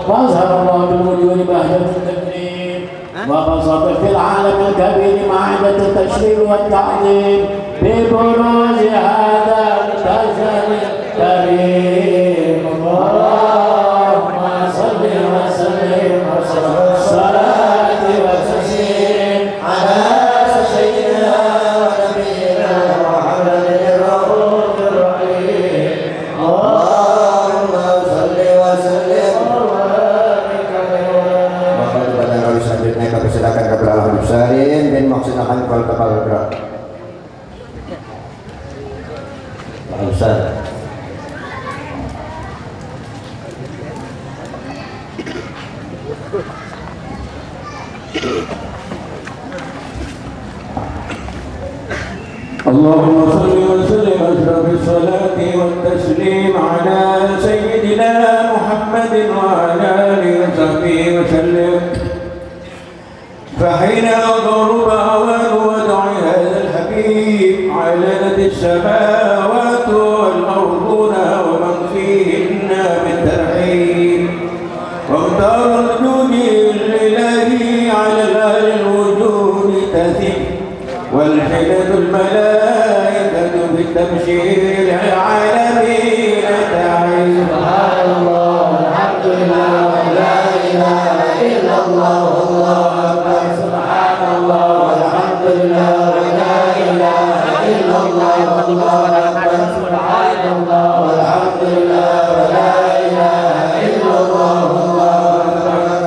وأظهر الله بالوجود بهجة التكريم وبسط في العالم الكبير معدة التشريف والتعظيم ببروز هذا البشر الكريم. اللهم صل وسلم والصلاة والتسليم على سيدنا ونبينا محمد الرؤوف الرحيم. اللهم صل وسلم وبارك عليه. Bapak pada kali selanjutnya kami silakan kepada Al-Habib Salim bin Maksinakan kepala kepala gerak. Al-Habib Salim. اللهم صل وسلم أشرف الصلاة والتسليم على سيدنا محمد وعلى آله وصحبه وسلم. فحين ضرب أوان ودع هذا الحبيب علنت السماوات والأرضون ومن فيهن بالترحيب واختار الجود الإلهي على الآل الوجود تثيب والحلة الملائكة بالتبشير العالمين تعيش. سبحان الله والحمد لله ولا إله إلا الله والله أكبر. سبحان الله والحمد لله ولا إله إلا الله والله أكبر. سبحان الله والحمد لله ولا إله إلا الله والله أكبر.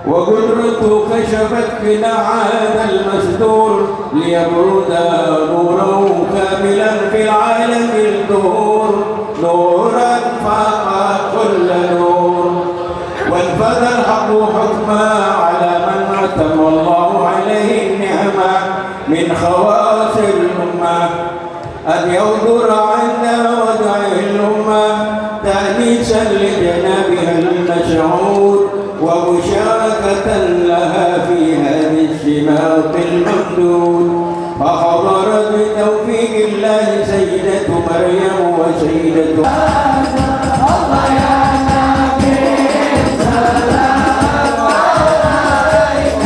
وقدرته كشفت كنعان المستور ليبرد نورا كاملا في العالم الدهور نورا فاق كل نور وانفذ الحق حكما على من اتم الله عليه النعمة من خواص الأمة أن يغدر عنا ودع الأمة تأنيسا لجنابها المشعور ومشاركة لها في هذا الشماط الممدود. فحضرت بتوفيق الله سيدة مريم وسيدة الله يا نبي سلام عليك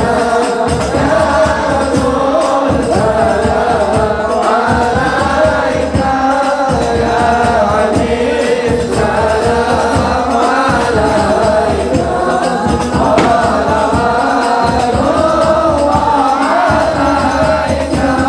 يا رسول سلام عليك يا عزيز سلام عليك. يا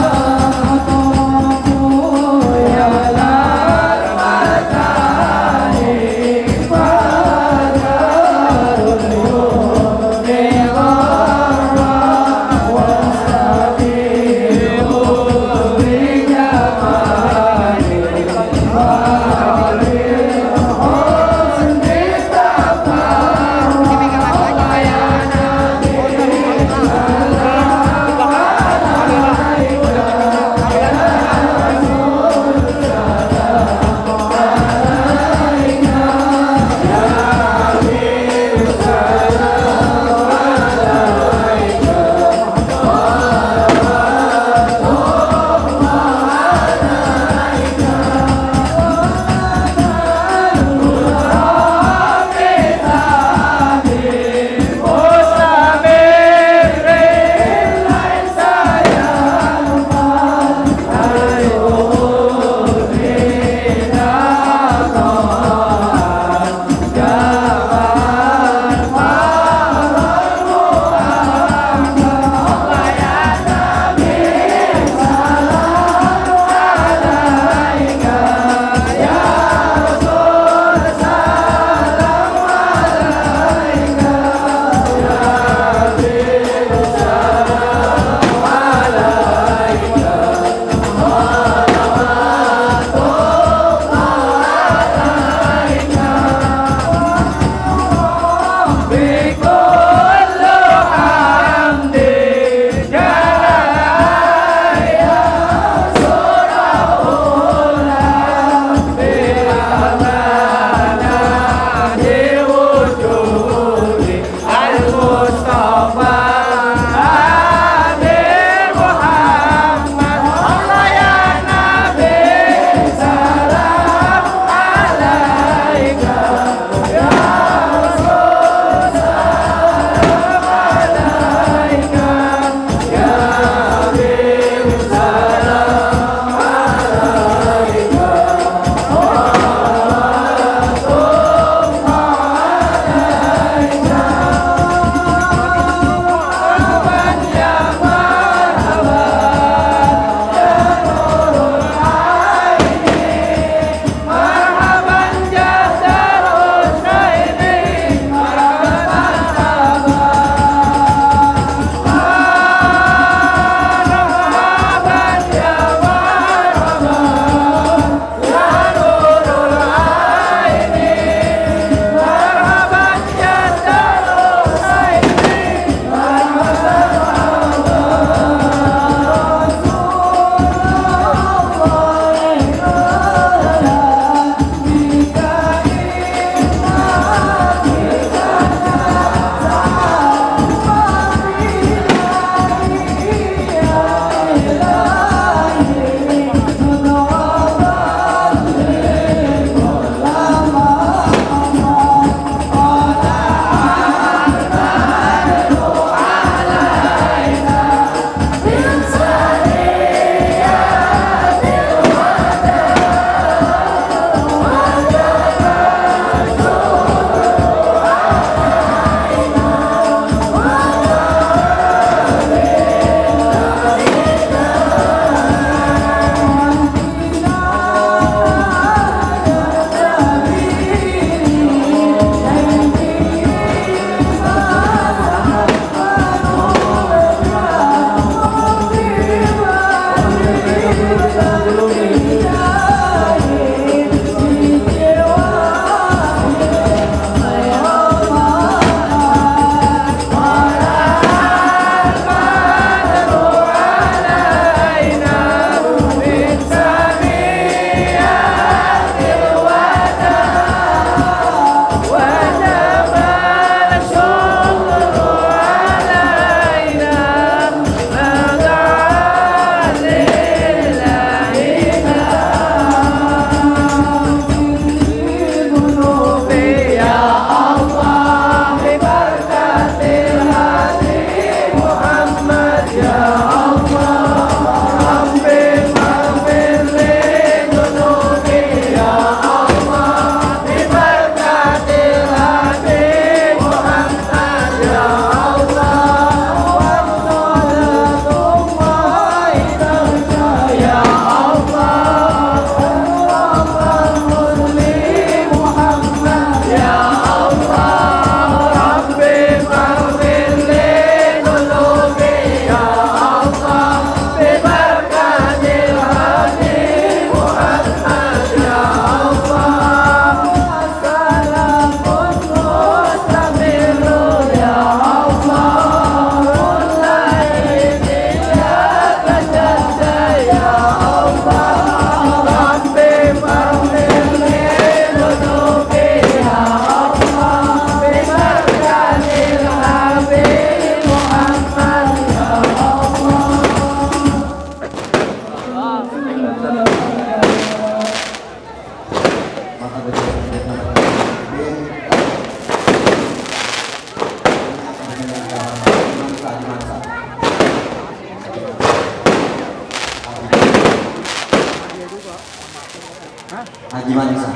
Haji Manisa.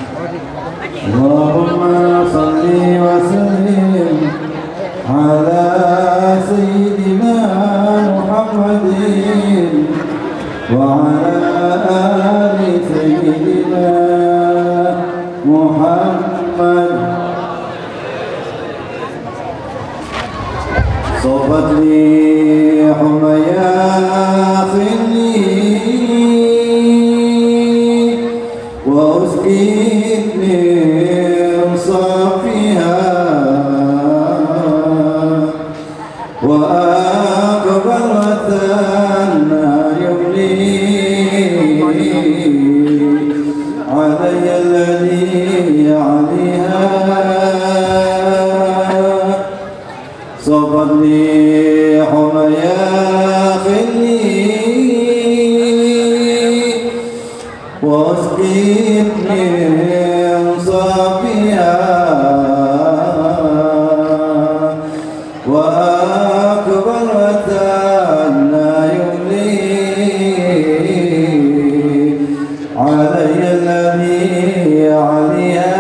Allahumma salli wa sallim ala sayyidina Muhammadin wa ala ali sayyidina Muhammad. صوبت لي حميا خلي وأسقيتني صافيها وأقبل وثنى يملي علي الذي عليها صبت لي حميا خلي واسقيتني صافيها وأقبل وثنى يملي علي الذي عليها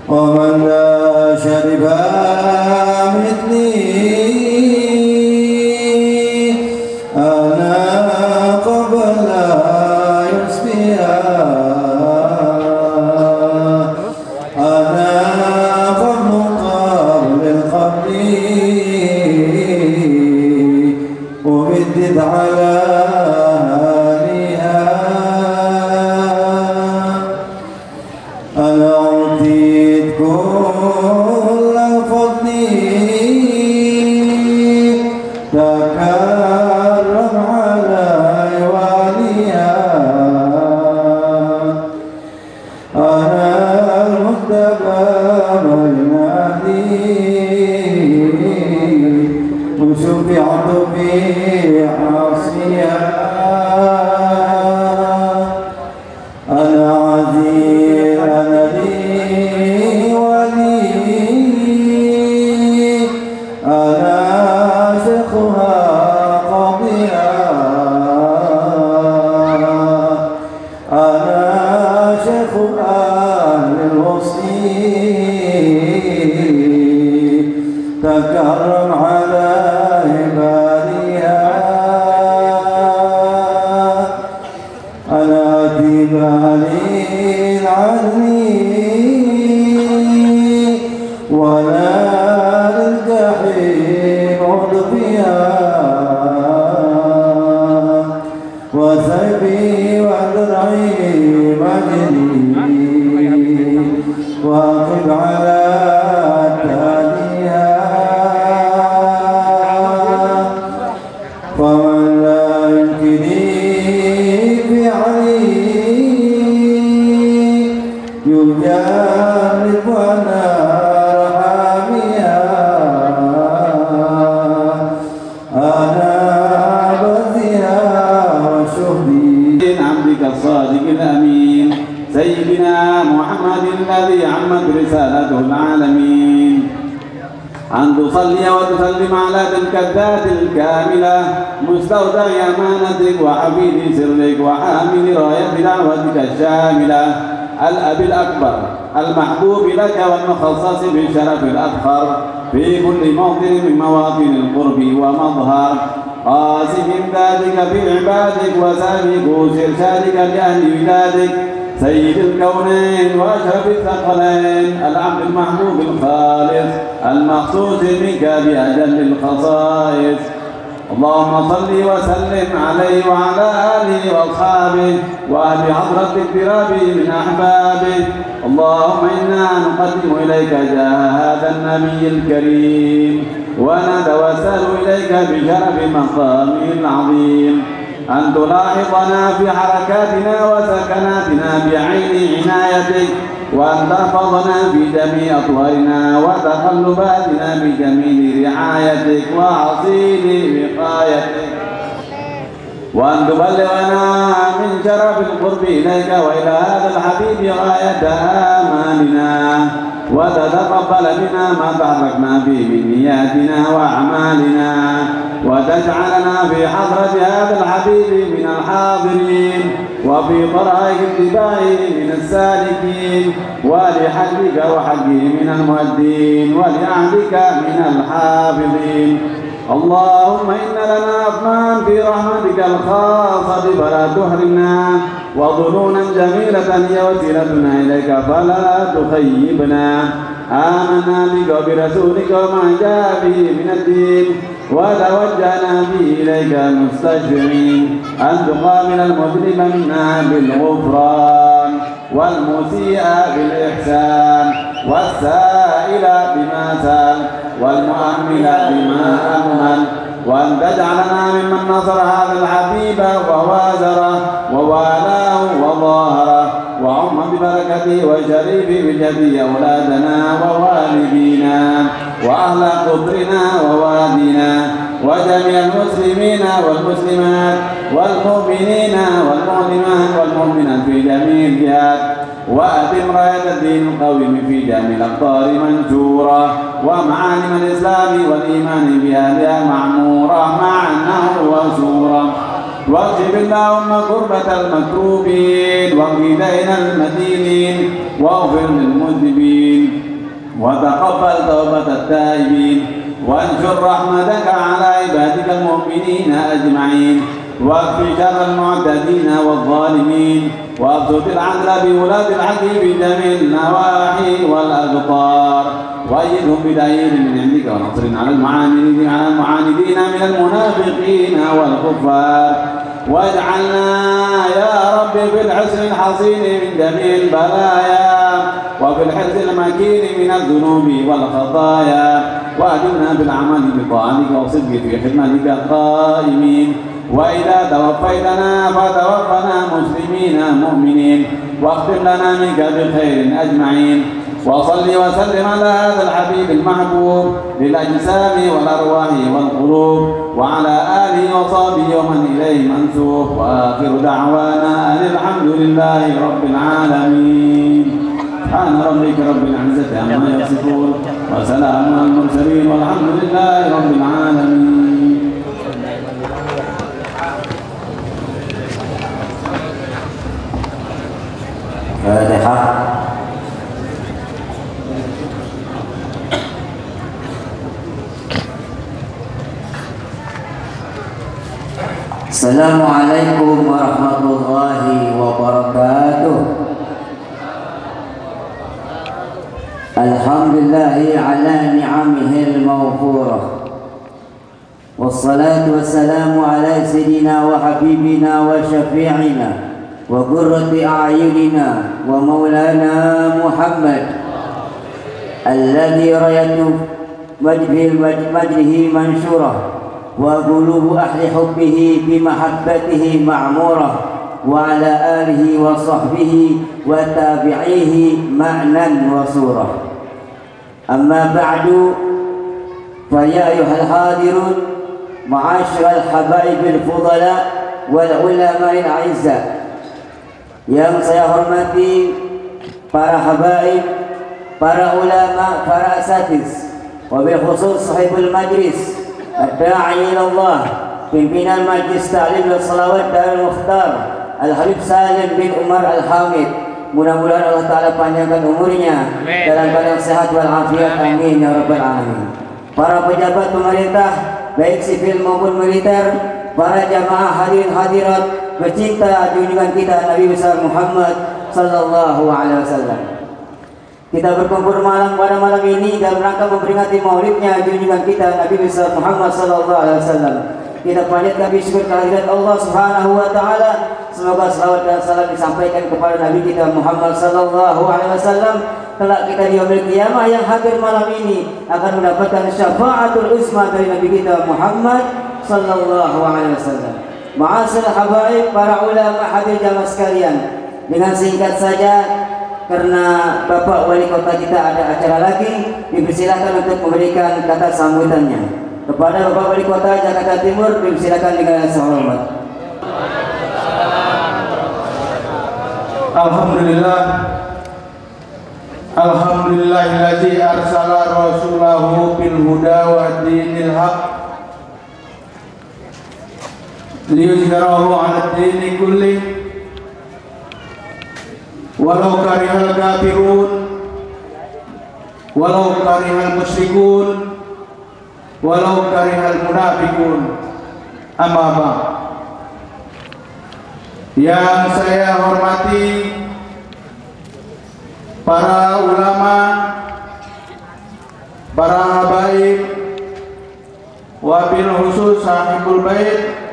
ومن لا شرب مثلي أنا قبل يصفيها أنا قبل القبر وبدد على آلها أنا أعطيت كل فضلي تكرم على واليها أنا المتبع بين أهلي وشفعت في عاصيها أنا عزيز أنا لي ولي أنا شيخها قاضيها أنا شيخ أهل الوصي تكرم على عبادها أنا أتيب علي عني ولا للجحيم أضفيها وسيفي ودرعي مجدي واقف على تاليها فمن لا يمكنني في علي يجرب نار حاميها أنا بذيها وشهدي عبدك الصادق الأمين سيدنا محمد الذي عمت رسالته العالمين أن تصلي وتسلم على تلك الذات الكاملة مستودع أمانتك وحفيد سرك وحامل راية دعوتك الشاملة الأب الأكبر المحبوب لك والمخصص بالشرف الأفخر في كل موطن من مواطن القرب ومظهر قاسم ذاتك في عبادك وسابق إرشادك لأهل بلادك سيد الكونين وأشرف الثقلين العبد المحبوب الخالص المخصوص منك بأجل الخصائص اللهم صل وسلم عليه وعلى آله وأصحابه وأهل حضرة الكرام من أحبابه اللهم إنا نقدم إليك جاه هذا النبي الكريم ونتوسل إليك بشرف مقامه العظيم أن تلاحظنا في حركاتنا وسكناتنا بعين عنايتك وأن تحفظنا في جميع أطوارنا وتقلباتنا بجميل رعايتك وعصيل وقايتك وأن تبلغنا من شرف القرب إليك وإلى هذا الحبيب غاية آمالنا وتتقبل منا ما تحركنا به من نياتنا وأعمالنا وتجعلنا في حضرة هذا الحبيب من الحاضرين وفي طرائق اتباعه من السالكين ولحجك وحجه من المؤدين ولعهدك من الحافظين. اللهم إن لنا أطماعا في رحمتك الخاصة فلا تحرمنا وظنونا جميلة هي وسيلتنا إليك فلا تخيبنا. آمنا بك وبرسولك وما جاء به من الدين وتوجهنا به إليك مستشفعين أن تقابل المذنب منا بالغفران والمسيء بالإحسان والسائل بما سال والمؤمل بما أمل وأن تجعلنا ممن نصر هذا الحبيب ووازره ووالاه وظاهره وعم ببركته وشريف بجدي أولادنا ووالدينا وأهل قطرنا ووادينا وجميع المسلمين والمسلمات والمؤمنين والمؤمنات والمؤمنات في جميع الجهات وأتم راية الدين القويم في جميع الأقطار منشورة ومعالم الإسلام والإيمان بها معمورة معنا وسورة. واكشف اللهم كربة المكروبين واقض دين المدينين واغفر للمذنبين وتقبل توبة التائبين وانشر رحمتك على عبادك المؤمنين أجمعين واكف شر المعتدين والظالمين وابسط العدل بولاة الحق في جميع النواحي والأقطار وأيدهم بدليل من عندك ونصر على المعاندين من المنافقين والكفار واجعلنا يا رب في الحسن الحصين من جميع البلايا وفي الحرز المكين من الذنوب والخطايا وأدمنا بالعمل بطاعتك وصدق في خدمتك القائمين وإذا توفيتنا فتوفنا مسلمين مؤمنين واختم لنا منك بخير أجمعين وصل وسلم على هذا الحبيب المحبوب للأجسام والأرواح والقلوب وعلى آله وصحبه ومن إليه منسوب وآخر دعوانا أن الحمد لله رب العالمين. سبحان ربك رب العزة عما يصفون وسلام على المرسلين والحمد لله رب العالمين. فاتحة. السلام عليكم ورحمة الله وبركاته. الحمد لله على نعمه الموفورة والصلاة والسلام على سيدنا وحبيبنا وشفيعنا وقرة أعيننا ومولانا محمد الذي رأيت مجده منشورة وقلوب أهل حبه بمحبته معمورة وعلى آله وصحبه وتابعيه معنى وصورة. أما بعد فيا أيها الحاضرون معاشر الحبايب الفضلاء والعلماء الأعزاء yang saya hormati para habaib, para ulama, para asatiz, wabil khusus sahibul majlis ad-da'i ilallah, pimpinan majlis ta'lim dan salawat dan mukhtar Al-Habib Salim bin Umar Al-Hamid. Mudah-mudahan Allah Ta'ala panjangkan umurnya dalam keadaan sehat walafiat, amin ya rabbal alamin. Para pejabat pemerintah baik sipil maupun militer, para jamaah hadirin hadirat pecinta junjungan kita Nabi besar Muhammad sallallahu alaihi wasallam. Kita berkumpul pada malam ini dalam rangka memperingati maulidnya junjungan kita Nabi besar Muhammad sallallahu alaihi wasallam. Kita panjatkan syukur kehadirat Allah Subhanahu wa taala. Semoga salawat dan salam disampaikan kepada Nabi kita Muhammad sallallahu alaihi wasallam. Kelak kita di yaumil qiyamah yang hadir malam ini akan mendapatkan syafaatul uzma dari Nabi kita Muhammad sallallahu alaihi wasallam. Ma'asyiral habaib, para ulama hadir jamaah sekalian, dengan singkat saja karena Bapak Wali Kota kita ada acara lagi, dipersilakan untuk memberikan kata sambutannya. Kepada Bapak Wali Kota Jakarta Timur, dipersilakan dengan hormat. Alhamdulillah, alhamdulillahilladzi arsala rasulahu bil huda wa dinil haq liyuzhirahu 'ala ad-dini kullih walau karihal kafirun walau karihal musyrikun walau karihal munafiqun. Amma ba'd. Yang saya hormati para ulama, para habaib, wabil khusus sahibul bait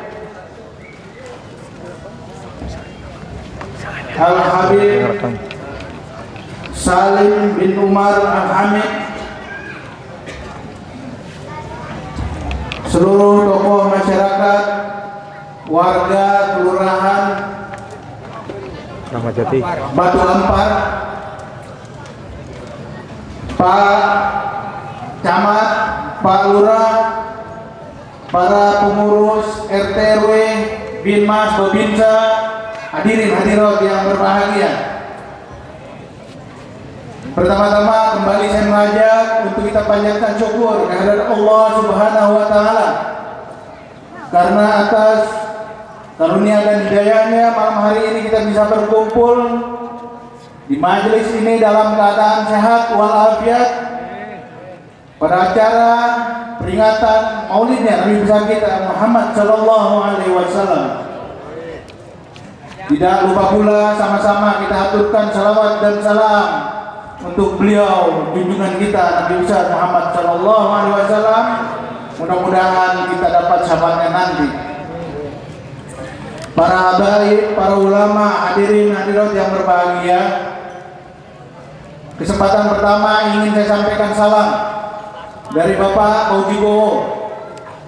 Al-Habib Salim bin Umar Al-Hamid, seluruh tokoh masyarakat, warga kelurahan Ramadjati, Batu Ampar, Pak Camat, Pak Lurah, para pengurus RT RW, Binmas, Babinsa, hadirin hadirat yang berbahagia. Pertama-tama kembali saya mengajak untuk kita panjatkan syukur kehadirat Allah Subhanahu wa taala karena atas karunia dan hidayahnya malam hari ini kita bisa berkumpul di majelis ini dalam keadaan sehat walafiat pada acara peringatan Maulidnya Nabi besar kita Muhammad sallallahu alaihi wasallam. Tidak lupa pula sama-sama kita aturkan salawat dan salam untuk beliau junjungan kita Nabi besar Muhammad sallallahu alaihi wasallam. Mudah-mudahan kita dapat syafaatnya nanti. Para habaib, para ulama, hadirin hadirat yang berbahagia, kesempatan pertama ingin saya sampaikan salam dari Bapak Paujibowo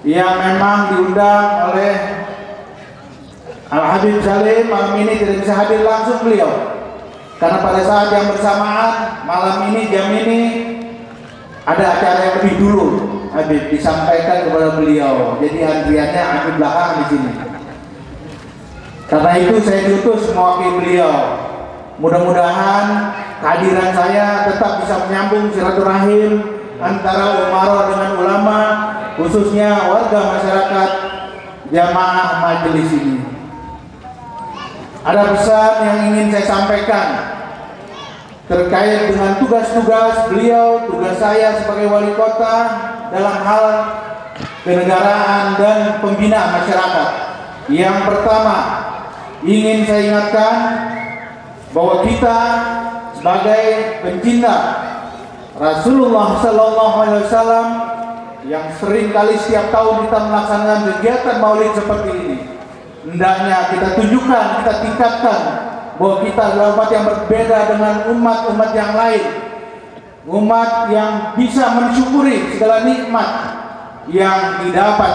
yang memang diundang oleh Al-Habib Salim. Malam ini tidak bisa hadir langsung beliau karena pada saat yang bersamaan malam ini jam ini ada acara yang lebih dulu Habib disampaikan kepada beliau, jadi antriannya Habib belakang di sini. Karena itu saya diutus mewakili beliau. Mudah-mudahan kehadiran saya tetap bisa menyambung silaturahim antara umara dengan ulama, khususnya warga masyarakat jamaah majelis ini. Ada pesan yang ingin saya sampaikan terkait dengan tugas-tugas beliau, tugas saya sebagai wali kota dalam hal kenegaraan dan pembina masyarakat. Yang pertama, ingin saya ingatkan bahwa kita sebagai pencinta Rasulullah Sallallahu Alaihi Wasallam yang sering kali setiap tahun kita melaksanakan kegiatan Maulid seperti ini, hendaknya kita tunjukkan, kita tingkatkan bahwa kita adalah umat yang berbeda dengan umat-umat yang lain, umat yang bisa mensyukuri segala nikmat yang didapat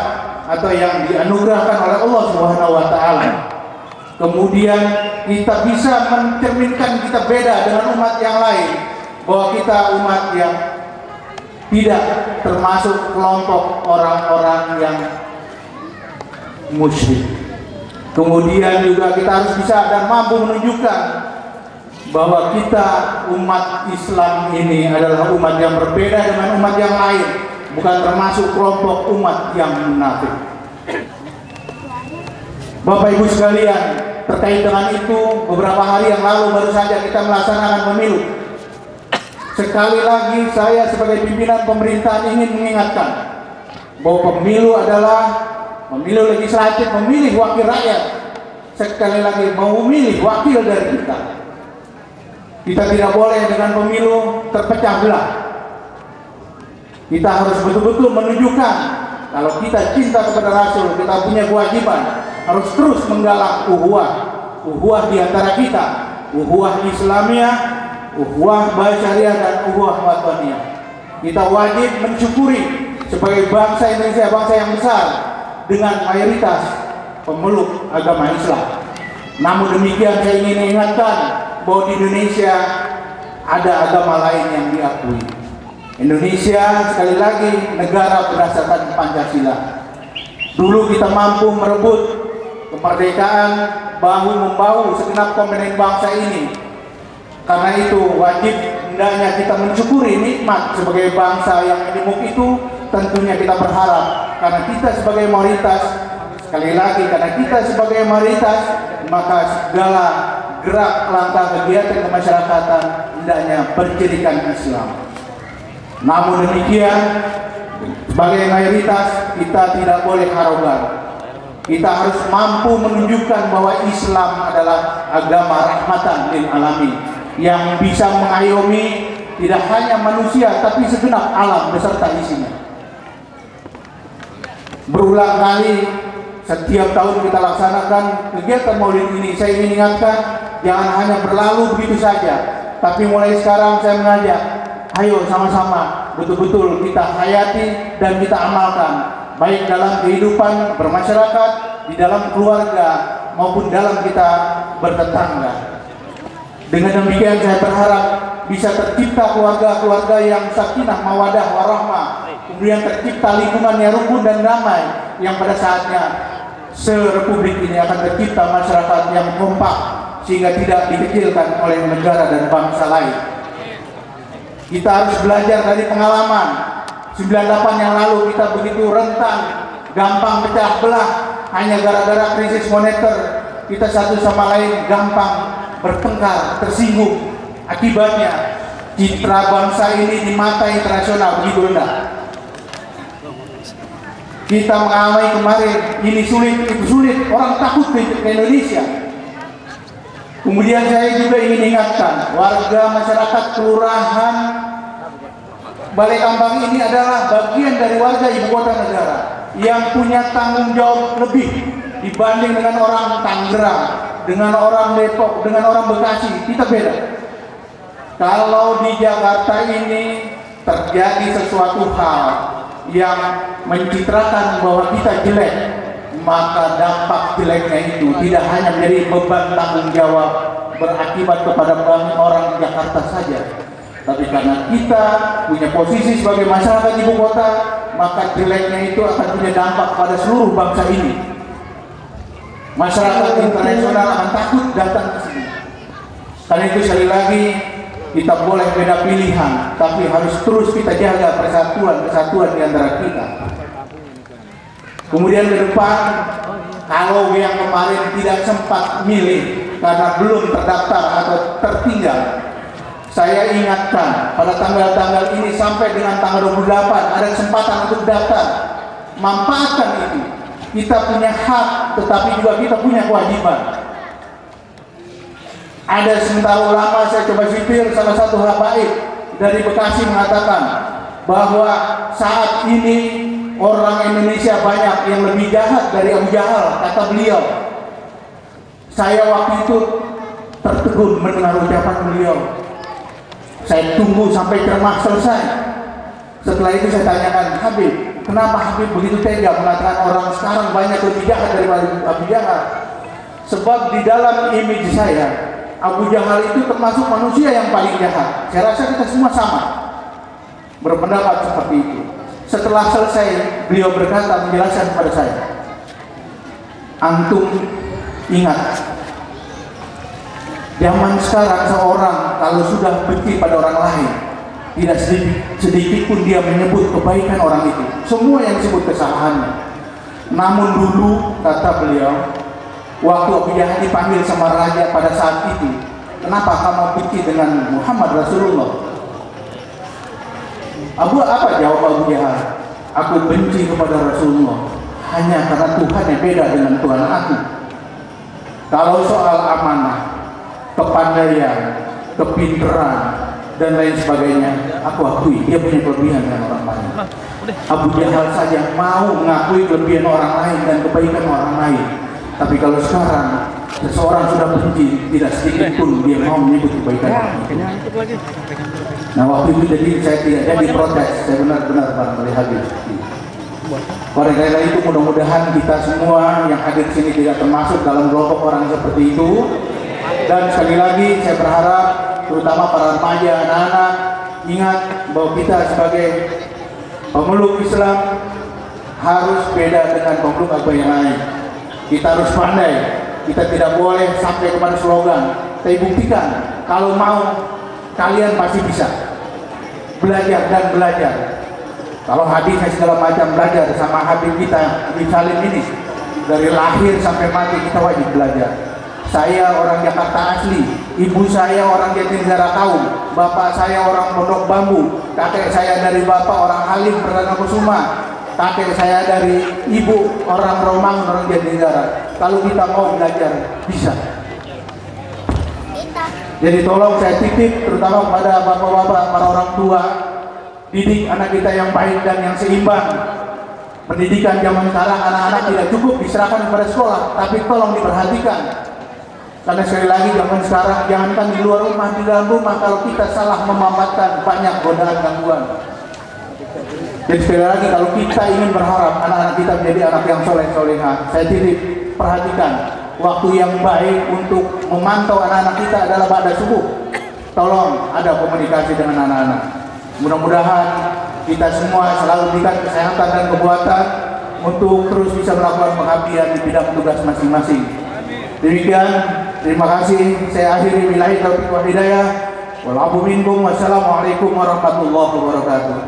atau yang dianugerahkan oleh Allah Subhanahu Wa Taala. Kemudian kita bisa mencerminkan kita beda dengan umat yang lain, bahwa kita umat yang tidak termasuk kelompok orang-orang yang musyrik. Kemudian juga kita harus bisa dan mampu menunjukkan bahwa kita umat Islam ini adalah umat yang berbeda dengan umat yang lain, bukan termasuk kelompok umat yang munafik. Bapak Ibu sekalian, terkait dengan itu, beberapa hari yang lalu baru saja kita melaksanakan pemilu. Sekali lagi saya sebagai pimpinan pemerintahan ingin mengingatkan bahwa pemilu adalah pemilu legislatif, memilih wakil rakyat. Sekali lagi memilih wakil dari kita. Kita tidak boleh dengan pemilu terpecah belah. Kita harus betul-betul menunjukkan kalau kita cinta kepada Rasul, kita punya kewajiban harus terus menggalak uhuah di antara kita, uhuah Islamiyah, uhuah Basyariah dan uhuah Wataniyah. Kita wajib mensyukuri sebagai bangsa Indonesia, bangsa yang besar dengan mayoritas pemeluk agama Islam. Namun demikian saya ingin mengingatkan bahwa di Indonesia ada agama lain yang diakui. Indonesia sekali lagi negara berdasarkan Pancasila. Dulu kita mampu merebut kemerdekaan bahu-membahu segenap komponen bangsa ini. Karena itu wajib hendaknya kita mensyukuri nikmat sebagai bangsa yang menjemuk itu. Tentunya kita berharap karena kita sebagai mayoritas sekali lagi karena kita sebagai mayoritas, maka segala gerak langkah kegiatan kemasyarakatan hendaknya berjadikan Islam. Namun demikian, sebagai mayoritas kita tidak boleh arogan. Kita harus mampu menunjukkan bahwa Islam adalah agama rahmatan lil alamin yang bisa mengayomi tidak hanya manusia tapi segenap alam beserta isinya. Berulang kali setiap tahun kita laksanakan kegiatan Maulid ini. Saya ingin ingatkan, jangan hanya berlalu begitu saja, tapi mulai sekarang saya mengajak, ayo sama-sama betul-betul kita hayati dan kita amalkan, baik dalam kehidupan bermasyarakat, di dalam keluarga, maupun dalam kita bertetangga. Dengan demikian saya berharap bisa tercipta keluarga-keluarga yang sakinah, mawadah, warahmah, kemudian tercipta lingkungan yang rukun dan damai, yang pada saatnya serepublik ini akan tercipta masyarakat yang kompak sehingga tidak dikecilkan oleh negara dan bangsa lain. Kita harus belajar dari pengalaman 98 yang lalu. Kita begitu rentan, gampang pecah belah hanya gara-gara krisis moneter. Kita satu sama lain gampang bertengkar, tersinggung. Akibatnya citra bangsa ini di mata internasional begitu rendah. Kita mengalami kemarin ini sulit, itu sulit, orang takut ke Indonesia. Kemudian saya juga ingin ingatkan warga masyarakat kelurahan Balai Kambang ini adalah bagian dari warga ibu kota negara yang punya tanggung jawab lebih dibanding dengan orang Tangerang, dengan orang Depok, dengan orang Bekasi. Kita beda. Kalau di Jakarta ini terjadi sesuatu hal yang mencitrakan bahwa kita jelek, maka dampak jeleknya itu tidak hanya menjadi beban tanggung jawab berakibat kepada orang Jakarta saja, tapi karena kita punya posisi sebagai masyarakat ibu kota, maka jeleknya itu akan punya dampak pada seluruh bangsa ini. Masyarakat internasional akan takut datang ke sini. Karena itu sekali lagi kita boleh beda pilihan, tapi harus terus kita jaga kesatuan di antara kita. Kemudian ke depan, kalau yang kemarin tidak sempat milih karena belum terdaftar atau tertinggal, saya ingatkan pada tanggal-tanggal ini sampai dengan tanggal 28 ada kesempatan untuk daftar. Manfaatkan itu. Kita punya hak, tetapi juga kita punya kewajiban. Ada sementara ulama, saya coba sipir, salah satu habaib dari Bekasi mengatakan bahwa saat ini orang Indonesia banyak yang lebih jahat dari Abu Jahal, kata beliau. Saya waktu itu tertegun mendengar ucapan beliau. Saya tunggu sampai ceramah selesai. Setelah itu saya tanyakan, Habib, kenapa Habib begitu tega mengatakan orang sekarang banyak lebih jahat daripada Abu Jahal? Sebab di dalam image saya, Abu Jahal itu termasuk manusia yang paling jahat. Saya rasa kita semua sama berpendapat seperti itu. Setelah selesai, beliau berkata, menjelaskan kepada saya, antum ingat, zaman sekarang seorang kalau sudah benci pada orang lain, tidak sedikit pun dia menyebut kebaikan orang itu. Semua yang disebut kesalahannya. Namun dulu, kata beliau, waktu Abu Jahal dipanggil sama raja pada saat itu, kenapa kamu benci dengan Muhammad Rasulullah? Apa jawab Abu Jahal? Aku benci kepada Rasulullah hanya karena Tuhan yang beda dengan Tuhan aku. Kalau soal amanah, kepandaian, kepintaran, dan lain sebagainya, aku akui dia punya kelebihan dengan orang lain. Abu Jahal saja mau mengakui kelebihan orang lain dan kebaikan orang lain. Tapi kalau sekarang seseorang sudah benci, tidak sedikit pun dia mau menyebut kebaikan. Nah waktu itu jadi saya tidak jadi protes, saya benar-benar barangkali habis. Oleh karena itu mudah-mudahan kita semua yang hadir di sini tidak termasuk dalam kelompok orang seperti itu. Dan sekali lagi saya berharap terutama para remaja, anak-anak ingat bahwa kita sebagai pemeluk Islam harus beda dengan pemeluk agama yang lain. Kita harus pandai, kita tidak boleh sampai kepada slogan. Tapi buktikan, kalau mau kalian pasti bisa belajar dan belajar. Kalau hadisnya segala macam belajar sama Habib kita, Habib Salim ini, dari lahir sampai mati kita wajib belajar. Saya orang Jakarta asli, ibu saya orang Jatinegara Kaum, bapak saya orang Pondok Bambu, kakek saya dari bapak orang Halim Perdana Kusuma, kakek saya dari ibu orang Romang, orang Jatinegara. Kalau kita mau belajar, bisa. Jadi tolong saya titip terutama kepada bapak-bapak, para orang tua, didik anak kita yang baik dan yang seimbang. Pendidikan zaman sekarang anak-anak tidak cukup diserahkan kepada sekolah, tapi tolong diperhatikan. Karena sekali lagi zaman sekarang jangankan di luar rumah, di dalam rumah kalau kita salah memanfaatkan banyak godaan gangguan. Jadi sekali lagi kalau kita ingin berharap anak-anak kita menjadi anak yang soleh-solehah, saya titip perhatikan waktu yang baik untuk memantau anak-anak kita adalah pada subuh. Tolong ada komunikasi dengan anak-anak. Mudah-mudahan kita semua selalu diberikan kesehatan dan kekuatan untuk terus bisa melakukan pengabdian di bidang tugas masing-masing. Demikian, terima kasih. Saya akhiri billahi taufiq wal hidayah. Wal afu minkum. Wassalamualaikum warahmatullahi wabarakatuh.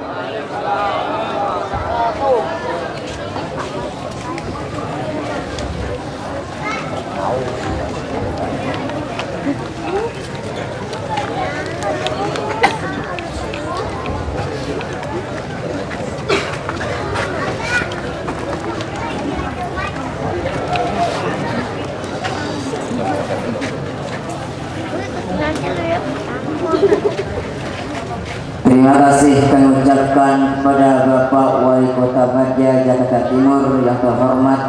Terima kasih kami ucapkan kepada Bapak Wali Kota Madya Jakarta Timur yang terhormat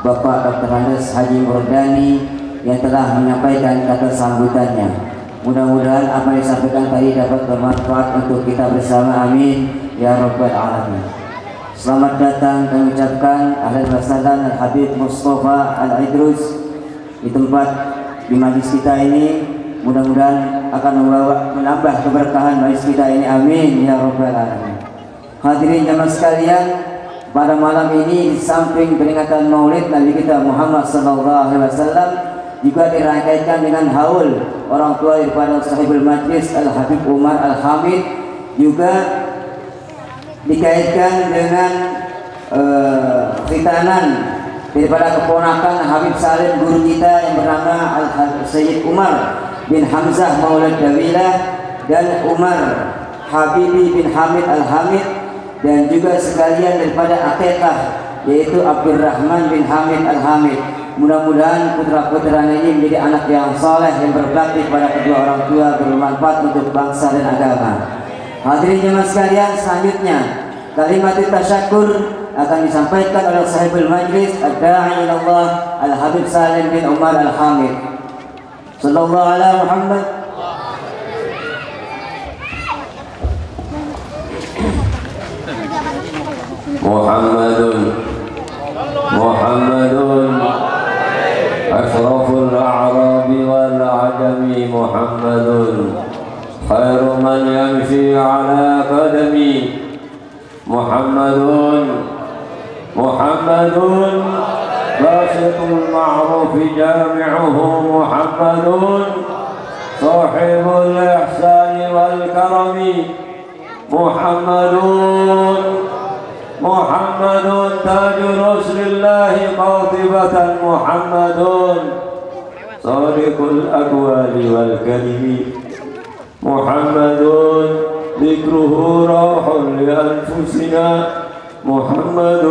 Bapak Dr. Andes Haji Murdani yang telah menyampaikan kata sambutannya. Mudah-mudahan apa yang disampaikan tadi dapat bermanfaat untuk kita bersama. Amin ya rabbal alamin. Selamat datang kami ucapkan ahlan wa sahlan Al-Habib Mustafa Al-Idrus di tempat di majlis kita ini. Mudah-mudahan akan menambah keberkahan majlis kita ini. Amin ya rabbal alamin. Hadirin jamaah sekalian, pada malam ini di samping peringatan Maulid Nabi kita Muhammad sallallahu alaihi wasallam juga dirangkaikan dengan haul orang tua daripada sahibul majlis Al-Habib Umar Al-Hamid, juga dikaitkan dengan khitanan daripada keponakan Habib Salim guru kita yang bernama Al-Sayyid Umar bin Hamzah Maulad Dawilah dan Umar Habibi bin Hamid Al-Hamid, dan juga sekalian daripada akikah yaitu Abdurrahman bin Hamid Al-Hamid. Mudah-mudahan putra-putranya ini menjadi anak yang saleh yang berbakti kepada kedua orang tua, bermanfaat untuk bangsa dan agama. Hadirin jemaah sekalian, selanjutnya kalimat tasyakur akan disampaikan oleh sahibul majlis ad-da'i ila Allah Al-Habib Salim bin Umar Al-Hamid. Sallallahu alaihi Muhammad. Muhammadun ashraful a'rabi wal ajami. Muhammadun khairu man yamshi ala qadami. Muhammadun باسط المعروف جامعه. محمد صاحب الإحسان والكرم. محمد تاج رسل الله قاطبة. محمد صادق الأقوال والكلم. محمد ذكره روح لأنفسنا. محمد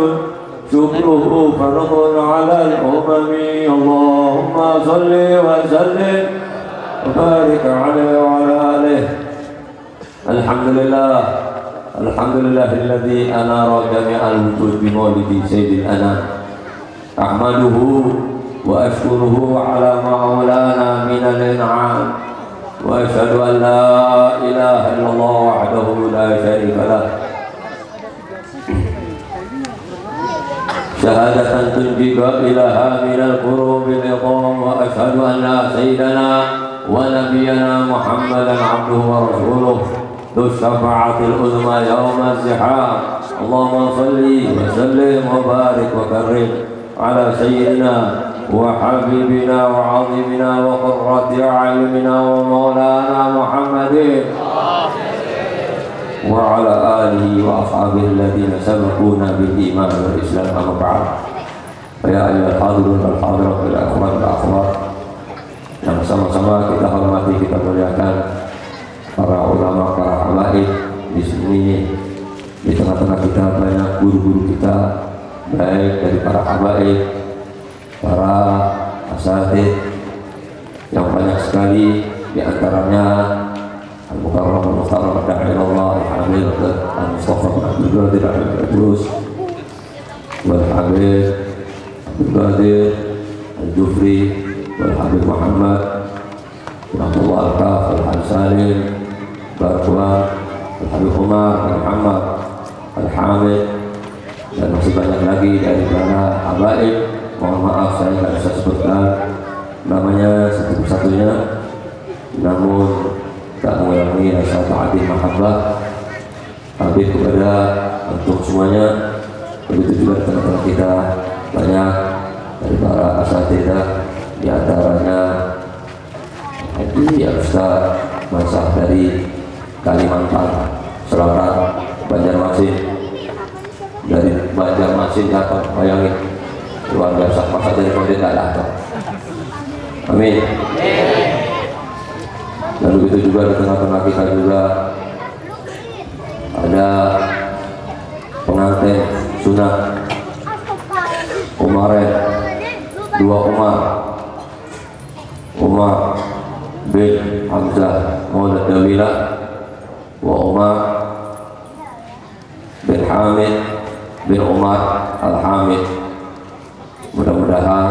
شكره فرض على الأمم. اللهم صل وسلم وبارك عليه وعلى آله. الحمد لله الذي أنار جميع الوجود بمولد سيد الأنام. أحمده وأشكره على ما مولانا من الإنعام، وأشهد أن لا إله إلا الله وحده لا شريك له شهادة تنجي إلها من الكروب العظام. وأشهد أن سيدنا ونبينا محمدا عبده ورسوله ذو الشفاعة العظمى يوم الزحام. اللهم صل وسلم وبارك وكرم على سيدنا وحبيبنا وعظيمنا وقرة أعيننا ومولانا محمد وعلى آله وأصحابه الذين سبقونا بالإيمان والإسلام. أما بعد، Ya ayyuhal hadirun wal hadirat wal akhwat wal akhwat yang sama-sama kita hormati, kita muliakan para ulama, para habaib di sini. Di tengah-tengah kita banyak guru-guru kita, baik dari para habaib, para asatidz yang banyak sekali, di antaranya Al-Mukarram Al-Muhtaram Da'ilullah Al-Habib Al-Mustafa Abdul Qadir Al-Idrus Wal-Habib Abdul Qadir Al-Jufri Wal-Habib Muhammad Abdullah Al-Kaf Al-Salim Barwan Al-Habib Umar Al-Muhammad Al-Hamid, dan masih banyak lagi dari para habaib. Mohon maaf saya tidak bisa sebutkan namanya satu persatunya, namun tak mengurangi rasa ta'atim mahabbah habib kepada untuk semuanya. Begitu juga di tengah-tengah kita banyak dari para asatidzah, di antaranya Haji Ustaz Masah dari Kalimantan Selatan, Banjarmasin. Dari Banjarmasin datang, bayangin, luar biasa, masa dari pemerintah datang. Amin. Dan begitu juga di tengah-tengah kita juga ada pengantin sunah Umaren, dua Umar bin Hamzah Maulad Dawila wa Umar bin Hamid bin Umar Al-Hamid. Mudah-mudahan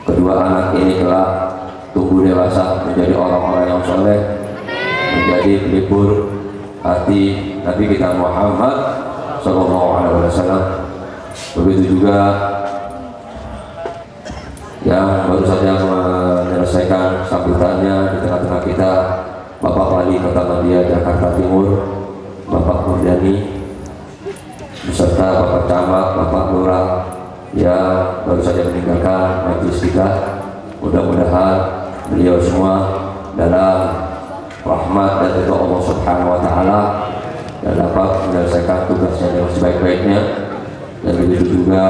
kedua anak ini telah tumbuh dewasa menjadi orang-orang yang soleh, menjadi pelipur hati Nabi kita Muhammad Sallallahu Alaihi Wasallam. Begitu juga yang baru saja menyelesaikan sambutannya di tengah-tengah kita, Bapak Wali Kota Madia Jakarta Timur, Bapak Murdani, beserta Bapak Camat, Bapak Lurah yang baru saja meninggalkan majelis kita. Mudah-mudahan beliau semua dalam rahmat dan ridha Allah Subhanahu wa taala dan dapat menyelesaikan tugasnya dengan sebaik-baiknya. Dan begitu juga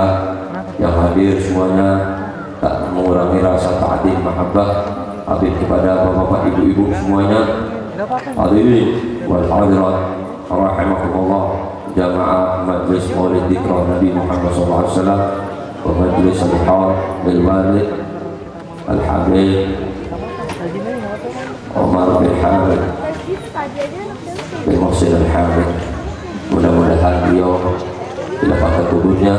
yang hadir semuanya tak mengurangi rasa ta'atim mahabbah habib kepada bapak-bapak, ibu-ibu semuanya. Hadirin wal hadirat rahimakumullah, jamaah majlis Maulid Dzikra Nabi Muhammad SAW wa majlis al-hal bil walid Al-Habib Umar bin Hamid bin Muhsin Al-Hamid. Mudah-mudahan beliau dilapangkan kuburnya,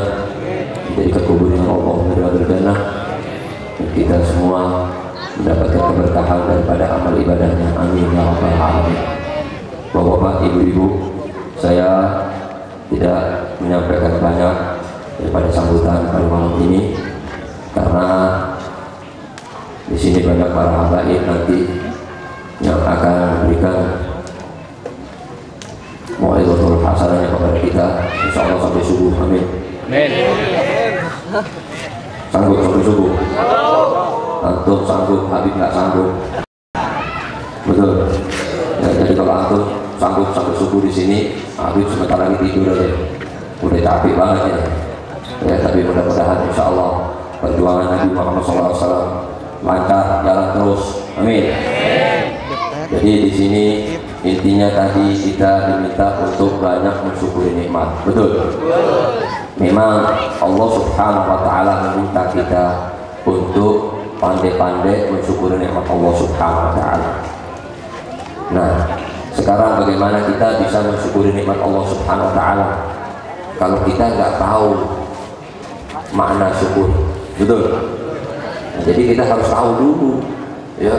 menjadikan kuburnya Allah Radul Jannah, dan kita semua mendapatkan keberkahan daripada amal ibadahnya. Amin ya rabbal alamin. Bapak-bapak, ibu-ibu, saya tidak menyampaikan banyak daripada sambutan pada malam ini karena di sini banyak para habaib nanti yang akan memberikan mau'izatul hasanahnya kepada kita, insyaallah sampai subuh. Amin. Amin. Sanggup sampai subuh? Antum sanggup, Habib nggak sanggup. Betul. Ya, jadi kalau antum sanggup sampai subuh di sini, Habib sebentar lagi tidur aja. Udah capek banget ya. Ya, tapi mudah-mudahan insyaallah perjuangan Nabi Muhammad SAW lancar, jalan terus. Amin. Jadi di sini intinya tadi kita diminta untuk banyak mensyukuri nikmat. Betul. Memang Allah Subhanahu wa taala meminta kita untuk pandai-pandai mensyukuri nikmat Allah Subhanahu wa taala. Nah, sekarang bagaimana kita bisa mensyukuri nikmat Allah Subhanahu wa taala kalau kita nggak tahu makna syukur? Betul. Nah, jadi kita harus tahu dulu, ya.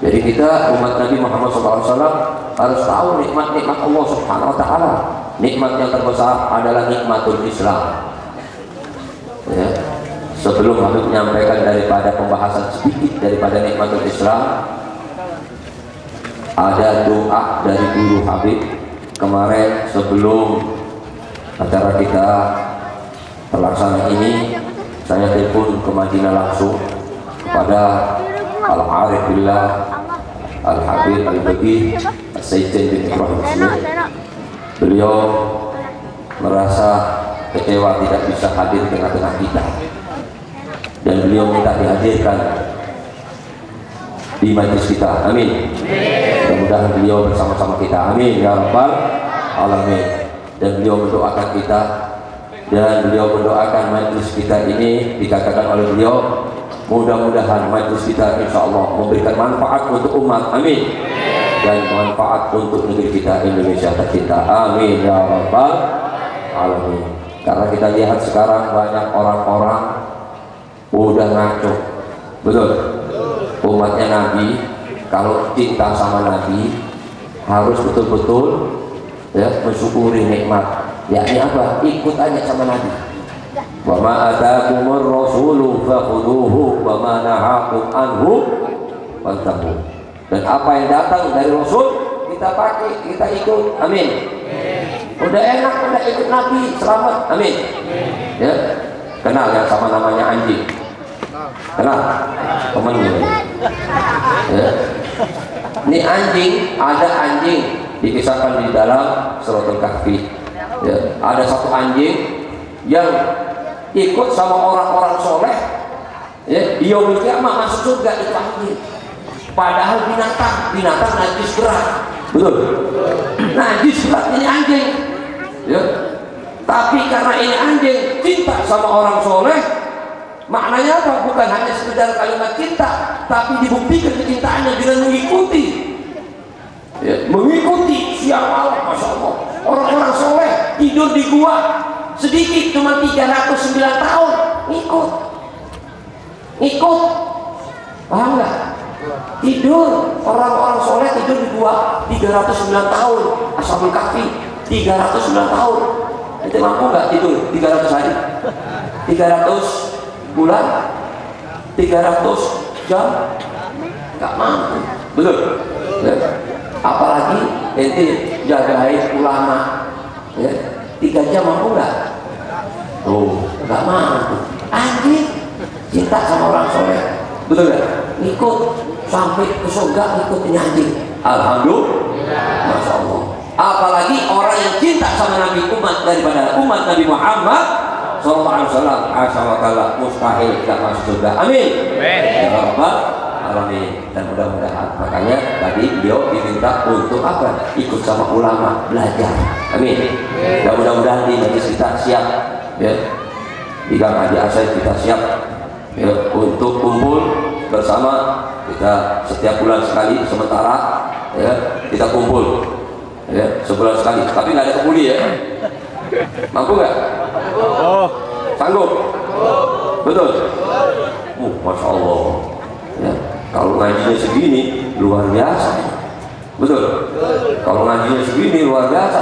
Jadi kita umat Nabi Muhammad SAW harus tahu nikmat-nikmat Allah Subhanahu Wa Taala. Nikmat yang terbesar adalah nikmatul Islam. Ya. Sebelum Habib menyampaikan daripada pembahasan sedikit daripada nikmatul Islam, ada doa dari guru Habib kemarin sebelum acara kita terlaksana ini. Saya telepon ke Madinah langsung kepada Al-Arif Billah Al-Habib Al-Baqi Sayyid bin Ibrahim Smith. Beliau merasa kecewa tidak bisa hadir di tengah-tengah kita, dan beliau minta dihadirkan di majelis kita. Amin. Mudah-mudahan beliau bersama-sama kita. Amin ya rabbal alamin. Dan beliau mendoakan kita, dan beliau mendoakan majelis kita ini, dikatakan oleh beliau, mudah-mudahan majelis kita insya Allah memberikan manfaat untuk umat. Amin. Dan manfaat untuk negeri kita Indonesia tercinta. Amin ya rabbal alamin. Karena kita lihat sekarang banyak orang-orang udah ngaco, betul? Umatnya Nabi kalau cinta sama Nabi harus betul-betul ya mensyukuri nikmat, yakni apa? Ikut aja sama Nabi. Wa ma ataakumur rasulu fakhuduhu wa ma nahakum anhu fantahu. Dan apa yang datang dari Rasul kita pakai, kita ikut. Amin. Udah enak, udah ikut Nabi, selamat. Amin. Ya, kenal yang sama namanya anjing? Kenal? Temennya. Ya. Ini anjing, ada anjing dikisahkan di dalam Suratul Kahfi. Ya, ada satu anjing yang ikut sama orang-orang soleh, ya, di yaumul kiamah masuk surga itu anjing. Padahal binatang najis berat, betul? Najis berat ini anjing, ya. Tapi karena ini anjing cinta sama orang soleh, maknanya apa? Bukan hanya sekedar kalimat cinta, tapi dibuktikan kecintaannya dengan mengikuti. Ya, mengikuti siang malam, masya Allah. Orang-orang soleh tidur di gua sedikit cuma 309 tahun, ikut, paham nggak? Tidur orang-orang soleh tidur di gua 309 tahun, Ashabul Kahfi 309 tahun. Itu mampu nggak tidur 300 hari, 300 bulan, 300 jam? Nggak mampu, betul? Ya. Apalagi ente jagain ulama, ya, 3 jam mampu nggak? Oh, nggak mampu. Anjing cinta sama orang soleh, betul nggak? Ikut sampai ke surga, ikut ini anjing. Alhamdulillah, masya Allah. Apalagi orang yang cinta sama Nabi, umat daripada umat Nabi Muhammad SAW, asalakala mustahil tidak masuk surga. Amin. Ya Rabbal alamin. Dan mudah-mudahan, makanya tadi beliau diminta untuk apa? Ikut sama ulama, belajar. Amin. Dan mudah-mudahan di majelis kita siap, ya, di Gang Haji Asy kita siap, ya, untuk kumpul bersama. Kita setiap bulan sekali sementara, ya, kita kumpul, ya, sebulan sekali. Tapi nggak ada kebuli, ya. Mampu nggak? Oh, sanggup? Betul? Masya Allah. Ya, kalau ngajinya segini luar biasa. Betul? Kalau ngajinya segini luar biasa.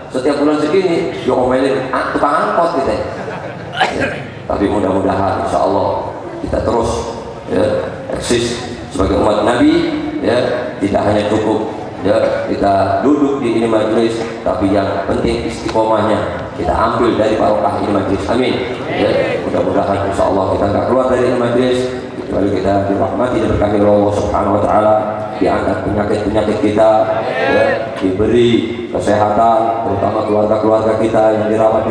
Setiap bulan segini diomelin tukang angkot kita. Ya, tapi mudah-mudahan insya Allah kita terus, ya, eksis sebagai umat Nabi, ya, tidak hanya cukup, ya, kita duduk di ini majelis, tapi yang penting istiqomahnya kita ambil dari barokah ini majelis. Amin. Ya, mudah-mudahan insya Allah kita nggak keluar dari ini majelis kecuali kita dirahmati dan berkahi oleh Allah Subhanahu Wa Taala, diangkat penyakit-penyakit kita, ya, diberi kesehatan, terutama keluarga-keluarga kita yang dirawat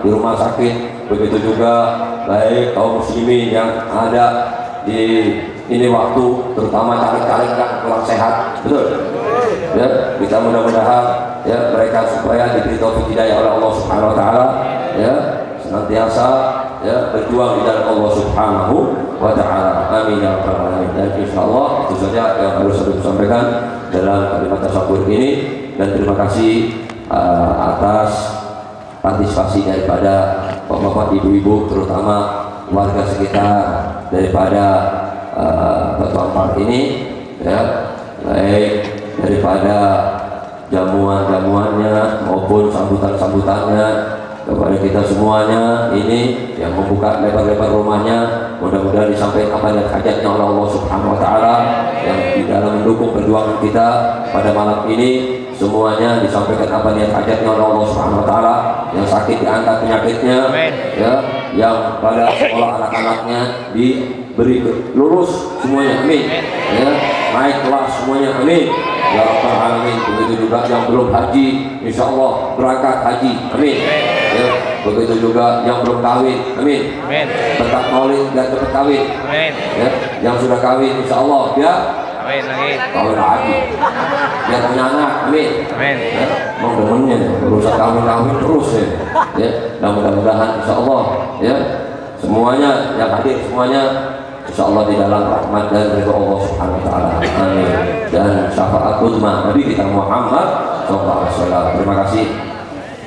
di rumah sakit. Begitu juga baik kaum muslimin yang ada di ini waktu, terutama caleg-caleg yang kurang sehat, betul? Ya, kita mudah-mudahan, ya, mereka supaya diberi taufik hidayah oleh Allah Subhanahu Wa Taala, ya, senantiasa, ya, berjuang di jalan Allah Subhanahu Wa Taala. Amin ya rabbal alamin. Dan insyaallah itu saja yang harus saya sampaikan dalam kalimat tasyahud ini, dan terima kasih atas partisipasi daripada bapak-bapak, ibu-ibu, terutama warga sekitar daripada Batu Ampar ini, ya, baik daripada jamuan-jamuannya maupun sambutan-sambutannya kepada kita semuanya ini yang membuka lebar-lebar rumahnya. Mudah-mudahan disampaikan apa yang hajatnya oleh Allah Subhanahu Wa Taala yang di dalam mendukung perjuangan kita pada malam ini. Semuanya disampaikan apa niat hajatnya oleh Allah Subhanahu Wa Taala. Yang sakit diangkat penyakitnya, ya, yang pada sekolah anak-anaknya diberi lulus semuanya. Amin. Ya, naik kelas semuanya, amin ya rabbal alamin. Begitu juga yang belum haji, insya Allah berangkat haji, amin ya. Begitu juga yang belum kawin, amin, tetap maulid dan tetap kawin, amin ya. Yang sudah kawin, insya Allah ya kawin lagi, biar punya anak, amin, ya. Mau demennya berusaha kawin terus ya, dan mudah-mudahan insya Allah ya semuanya yang hadir semuanya insya Allah di dalam rahmat dan ridho Allah Subhanahu Wa Taala, amin. Dan syafaat uzma Nabi kita Muhammad SAW. Terima kasih.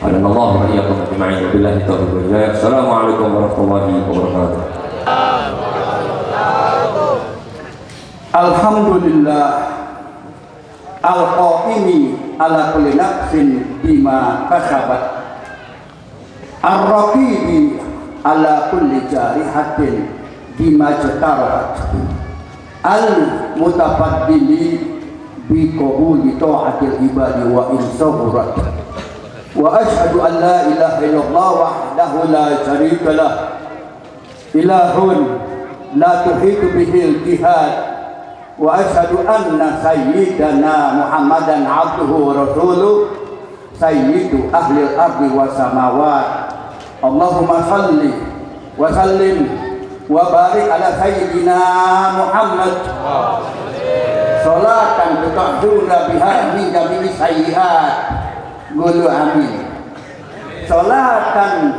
Alhamdulillah wa iyyakum ajma'in. Billahi taufiq wal hidayah. Assalamualaikum warahmatullahi wabarakatuh. Alhamdulillah al-qaimi ala kulli nafsin bima kasabat ar-raqibi ala kulli jarihatin bima jatarat al-mutafaddili bi qabuli ta'atil ibadi wa insaburat wa ashhadu an la ilaha illallah wahdahu la syarika lah ilahun la tuhitu bihil jihad wa ashhadu anna sayyidana Muhammadan abduhu wa rasuluh sayyidu ahli al-ardi wa samawat. Allahumma salli wa sallim wa barik ala sayyidina Muhammad salatan tutahjuna biha min jami'i sayyiat qulu amin. Salatan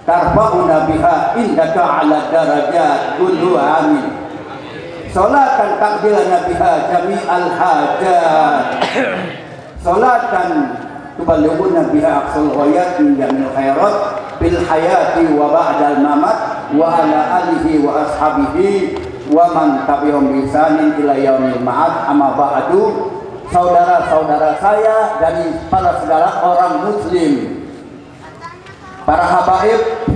tarfa'una biha indaka ala darajat qulu amin. Salatan taqbilana biha jami'al hajat. Salatan tuballighuna biha aqsal ghayat min jamil khairat fil hayati wa ba'dal mamat wa ala alihi wa ashabihi wa man tabi'ahum bi ihsanin ila yaumil ma'ad. Amma ba'du. Saudara-saudara saya dari para saudara orang muslim, para habaib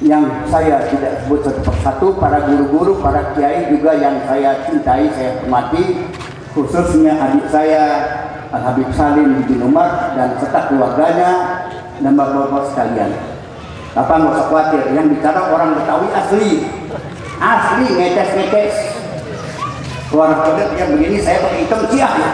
yang saya tidak sebut satu persatu, para guru-guru, para kiai juga yang saya cintai, saya hormati, khususnya adik saya Al-Habib Salim bin Umar dan serta keluarganya dan bapak-bapak sekalian. Bapak nggak usah khawatir, yang bicara orang Betawi asli, ngetes. Suara pedet yang begini saya pakai hitam siap ya.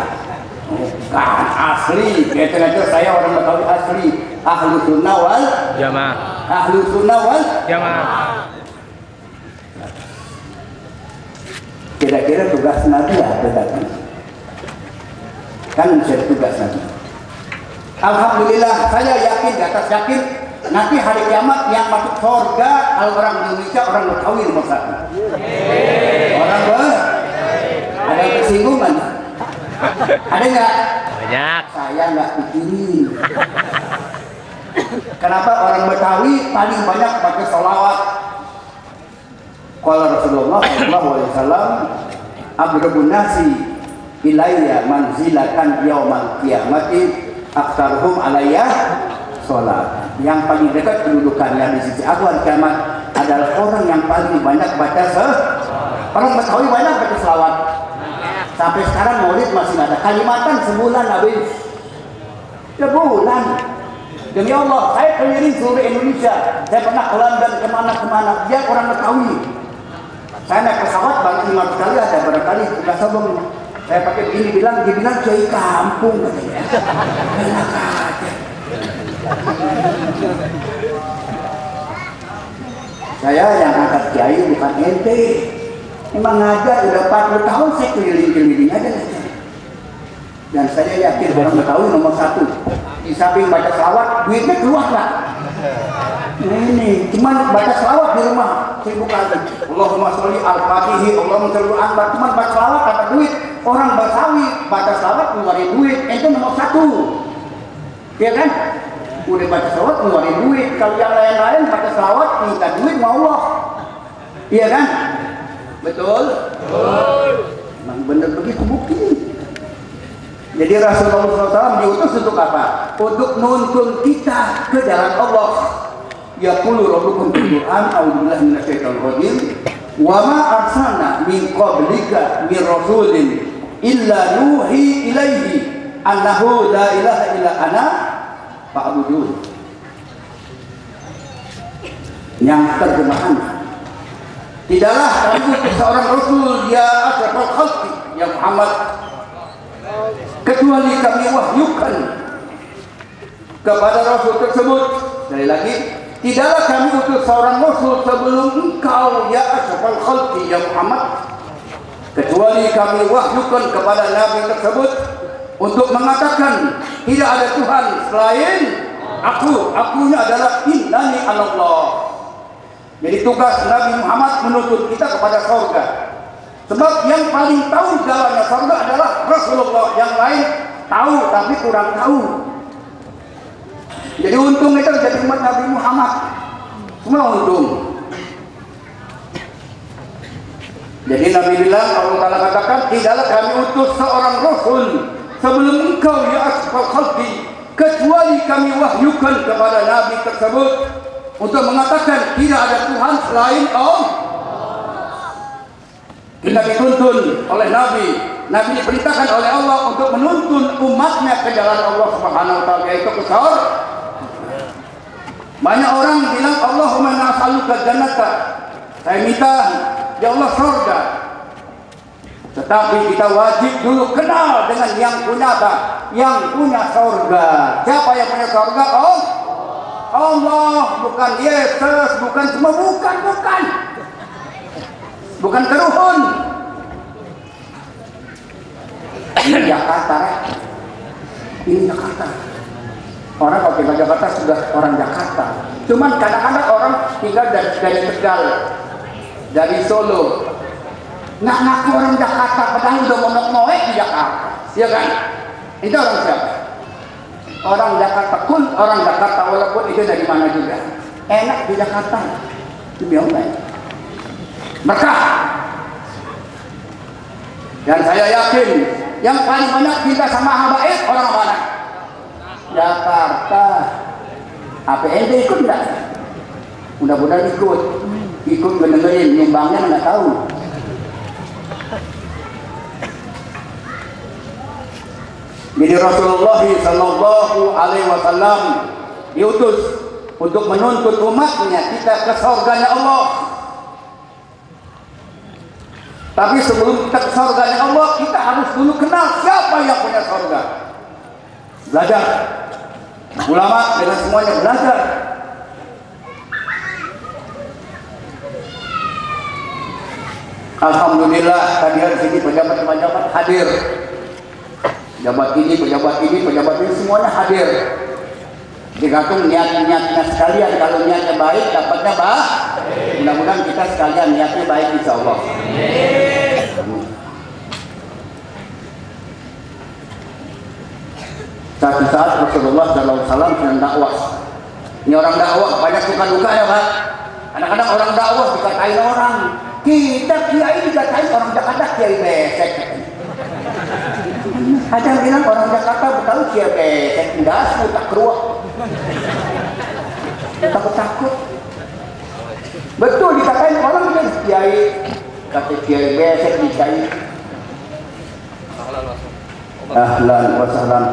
Bukan asli, ngetes saya orang Betawi asli, ahlu sunnah wal jamaah. Ahlu sunnah wal jamaah. Kira-kira tugas Nabi ada tadi? Kan menjadi tugas Nabi. Alhamdulillah, saya yakin, di atas yakin, nanti hari kiamat yang masuk surga kalau orang Indonesia, orang Betawi nomor satu. Orang ada yang tersinggung kan? Ada nggak? Banyak. Saya nggak pikirin. Kenapa orang Betawi paling banyak pakai sholawat? Qala Rasulullah SAW, "Abrabun nasi ilayya manzilatan yaumal qiyamati aktsaruhum alayya sholat." Yang paling dekat kedudukannya di sisi aku hari kiamat adalah orang yang paling banyak baca orang Betawi banyak baca sholawat. Sampai sekarang maulid masih ada Kalimatan sebulan habis. Sebulan. Demi Allah, saya keliling seluruh Indonesia. Saya pernah ke London, kemana-kemana. Dia orang Betawi. Saya naik pesawat balik 5 kali ada, barangkali tidak sombong. Saya pakai begini, dibilang kiai kampung katanya. Enak aja. Saya yang angkat kiai bukan ente. Memang ngajar udah 40 tahun saya keliling-keliling aja. Dan saya yakin orang Betawi nomor satu. Di samping baca selawat, duitnya keluar nggak? Nah ini, cuman baca selawat di rumah 1000 kali. Allahumma sholli al-Fatihi, Allahumma sholli al-Akbar. Cuman baca selawat kata duit. Orang Betawi baca selawat ngeluarin duit, itu nomor satu. Iya kan? Udah baca selawat ngeluarin duit. Kalau yang lain-lain baca selawat minta duit sama Allah. Iya kan? Betul? Betul. Memang benar begitu bukti. Jadi Rasulullah SAW diutus untuk apa? Untuk nuntun kita ke jalan Allah. Yaqulu rabbukum fil Qur'an, a'udzubillahi minasyaitonir rajim, wa ma arsalna min qablika min rasulin illa nuhi ilaihi annahu la ilaha illa ana fa'budun. Yang terjemahannya, tidaklah kami utus seorang Rasul ya asyrafal khalqi ya Muhammad, kecuali kami wahyukan kepada Rasul tersebut. Sekali lagi, tidaklah kami utus seorang Rasul sebelum engkau ya asyrafal khalqi ya Muhammad, kecuali kami wahyukan kepada Nabi tersebut untuk mengatakan tidak ada Tuhan selain akunya adalah innani anallah. Jadi tugas Nabi Muhammad menuntut kita kepada surga. Sebab yang paling tahu jalannya surga adalah Rasulullah. Yang lain tahu tapi kurang tahu. Jadi untung kita jadi umat Nabi Muhammad. Semua untung. Jadi Nabi bilang, Allah Ta'ala katakan, tidaklah kami utus seorang Rasul sebelum engkau ya asyrafal khalqi, kecuali kami wahyukan kepada Nabi tersebut untuk mengatakan tidak ada Tuhan selain Allah. Kita dituntun oleh Nabi. Nabi diperintahkan oleh Allah untuk menuntun umatnya ke jalan Allah Subhanahu wa taala, yaitu ke surga. Banyak orang bilang Allahumma nas'aluka jannata. Saya minta ya Allah surga. Tetapi kita wajib dulu kenal dengan yang punya apa? Yang punya surga. Siapa yang punya surga? Allah, bukan Yesus, bukan semua, bukan keruhun. Ini Jakarta, ini Jakarta. Orang kalau tinggal Jakarta sudah orang Jakarta. Cuman kadang-kadang orang tinggal dari Tegal, dari Solo, nggak ngaku orang Jakarta, padahal udah monok-noek di Jakarta, ya kan? Itu orang siapa? Orang Jakarta pun orang Jakarta, walaupun itu dari mana juga enak di Jakarta, lebih baik berkah. Dan saya yakin yang paling banyak cinta sama habaib orang mana? Jakarta. APND ikut enggak? Mudah-mudahan ikut mendengarin, nyumbangnya nggak tahu. Jadi Rasulullah Sallallahu Alaihi Wasallam diutus untuk menuntut umatnya kita ke surganya Allah. Tapi sebelum kita ke surganya Allah, kita harus dulu kenal siapa yang punya surga. Belajar. Ulama dengan semuanya belajar. Alhamdulillah tadi di sini pejabat-pejabat hadir. Pejabat ini semuanya hadir. Digantung niat-niatnya sekalian. Kalau niatnya baik, dapatnya baik. Mudah-mudahan kita sekalian niatnya baik insya Allah. Satu saat Rasulullah SAW sedang dakwah. Ini orang dakwah banyak suka duka ya Pak. Kadang-kadang orang dakwah dikatain orang. Kita kiai dikatain orang Jakarta kiai besek. Ada yang bilang orang Jakarta betul kiai besek, enggak, tak keruak. Takut. Betul dikatain orang kiai, kata kiai besek dikatain. Ahlan wa sahlan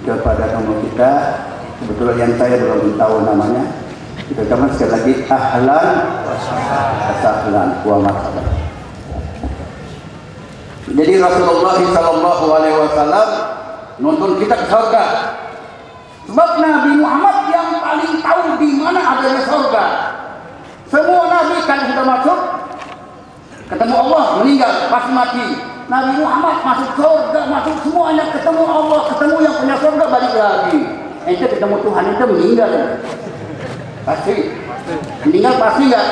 kepada tamu kita. Kebetulan yang saya belum tahu namanya. Kita ucapkan sekali lagi ahlan wa sahlan wa marhaban. Jadi Rasulullah Sallallahu Alaihi Wasallam nuntun kita ke surga. Sebab Nabi Muhammad yang paling tahu di mana adanya surga. Semua Nabi kan sudah masuk, ketemu Allah, meninggal, pasti mati. Nabi Muhammad masuk surga, masuk semuanya, ketemu Allah, ketemu yang punya surga, balik lagi. Ente ketemu Tuhan, ente meninggal. Pasti. Meninggal pasti nggak?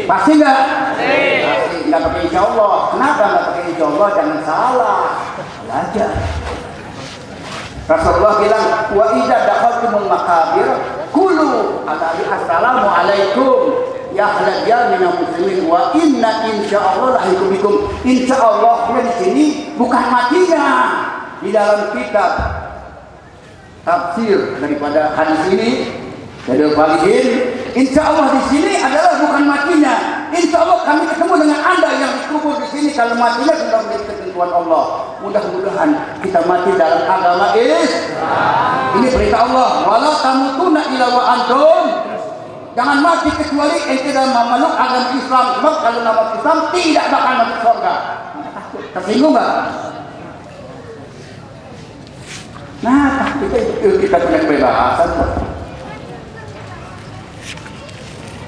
Pasti nggak? Pasti. Nggak pakai insya Allah. Kenapa nggak pakai insya Allah? Jangan salah. Belajar. Rasulullah bilang, wa idza dakhaltumul maqabir qulu assalamualaikum ya ahlal minal muslimin wa inna insyaallah lahikum bikum. Insyaallah di sini bukan matinya. Di dalam kitab tafsir daripada hadis ini dari Al-Falihin, insyaallah di sini adalah bukan matinya. Insyaallah kami ketemu dengan Anda yang dikubur di sini. Kalau matinya sudah menjadi ketentuan Allah. Mudah-mudahan kita mati dalam agama Islam. Ini perintah Allah. Wala tamutunna illa wa antum. jangan mati kecuali ente dalam memeluk agama Islam, sebab kalau nama Islam tidak bakal masuk surga. Tersinggung nggak? Nah, kita punya kebebasan kok.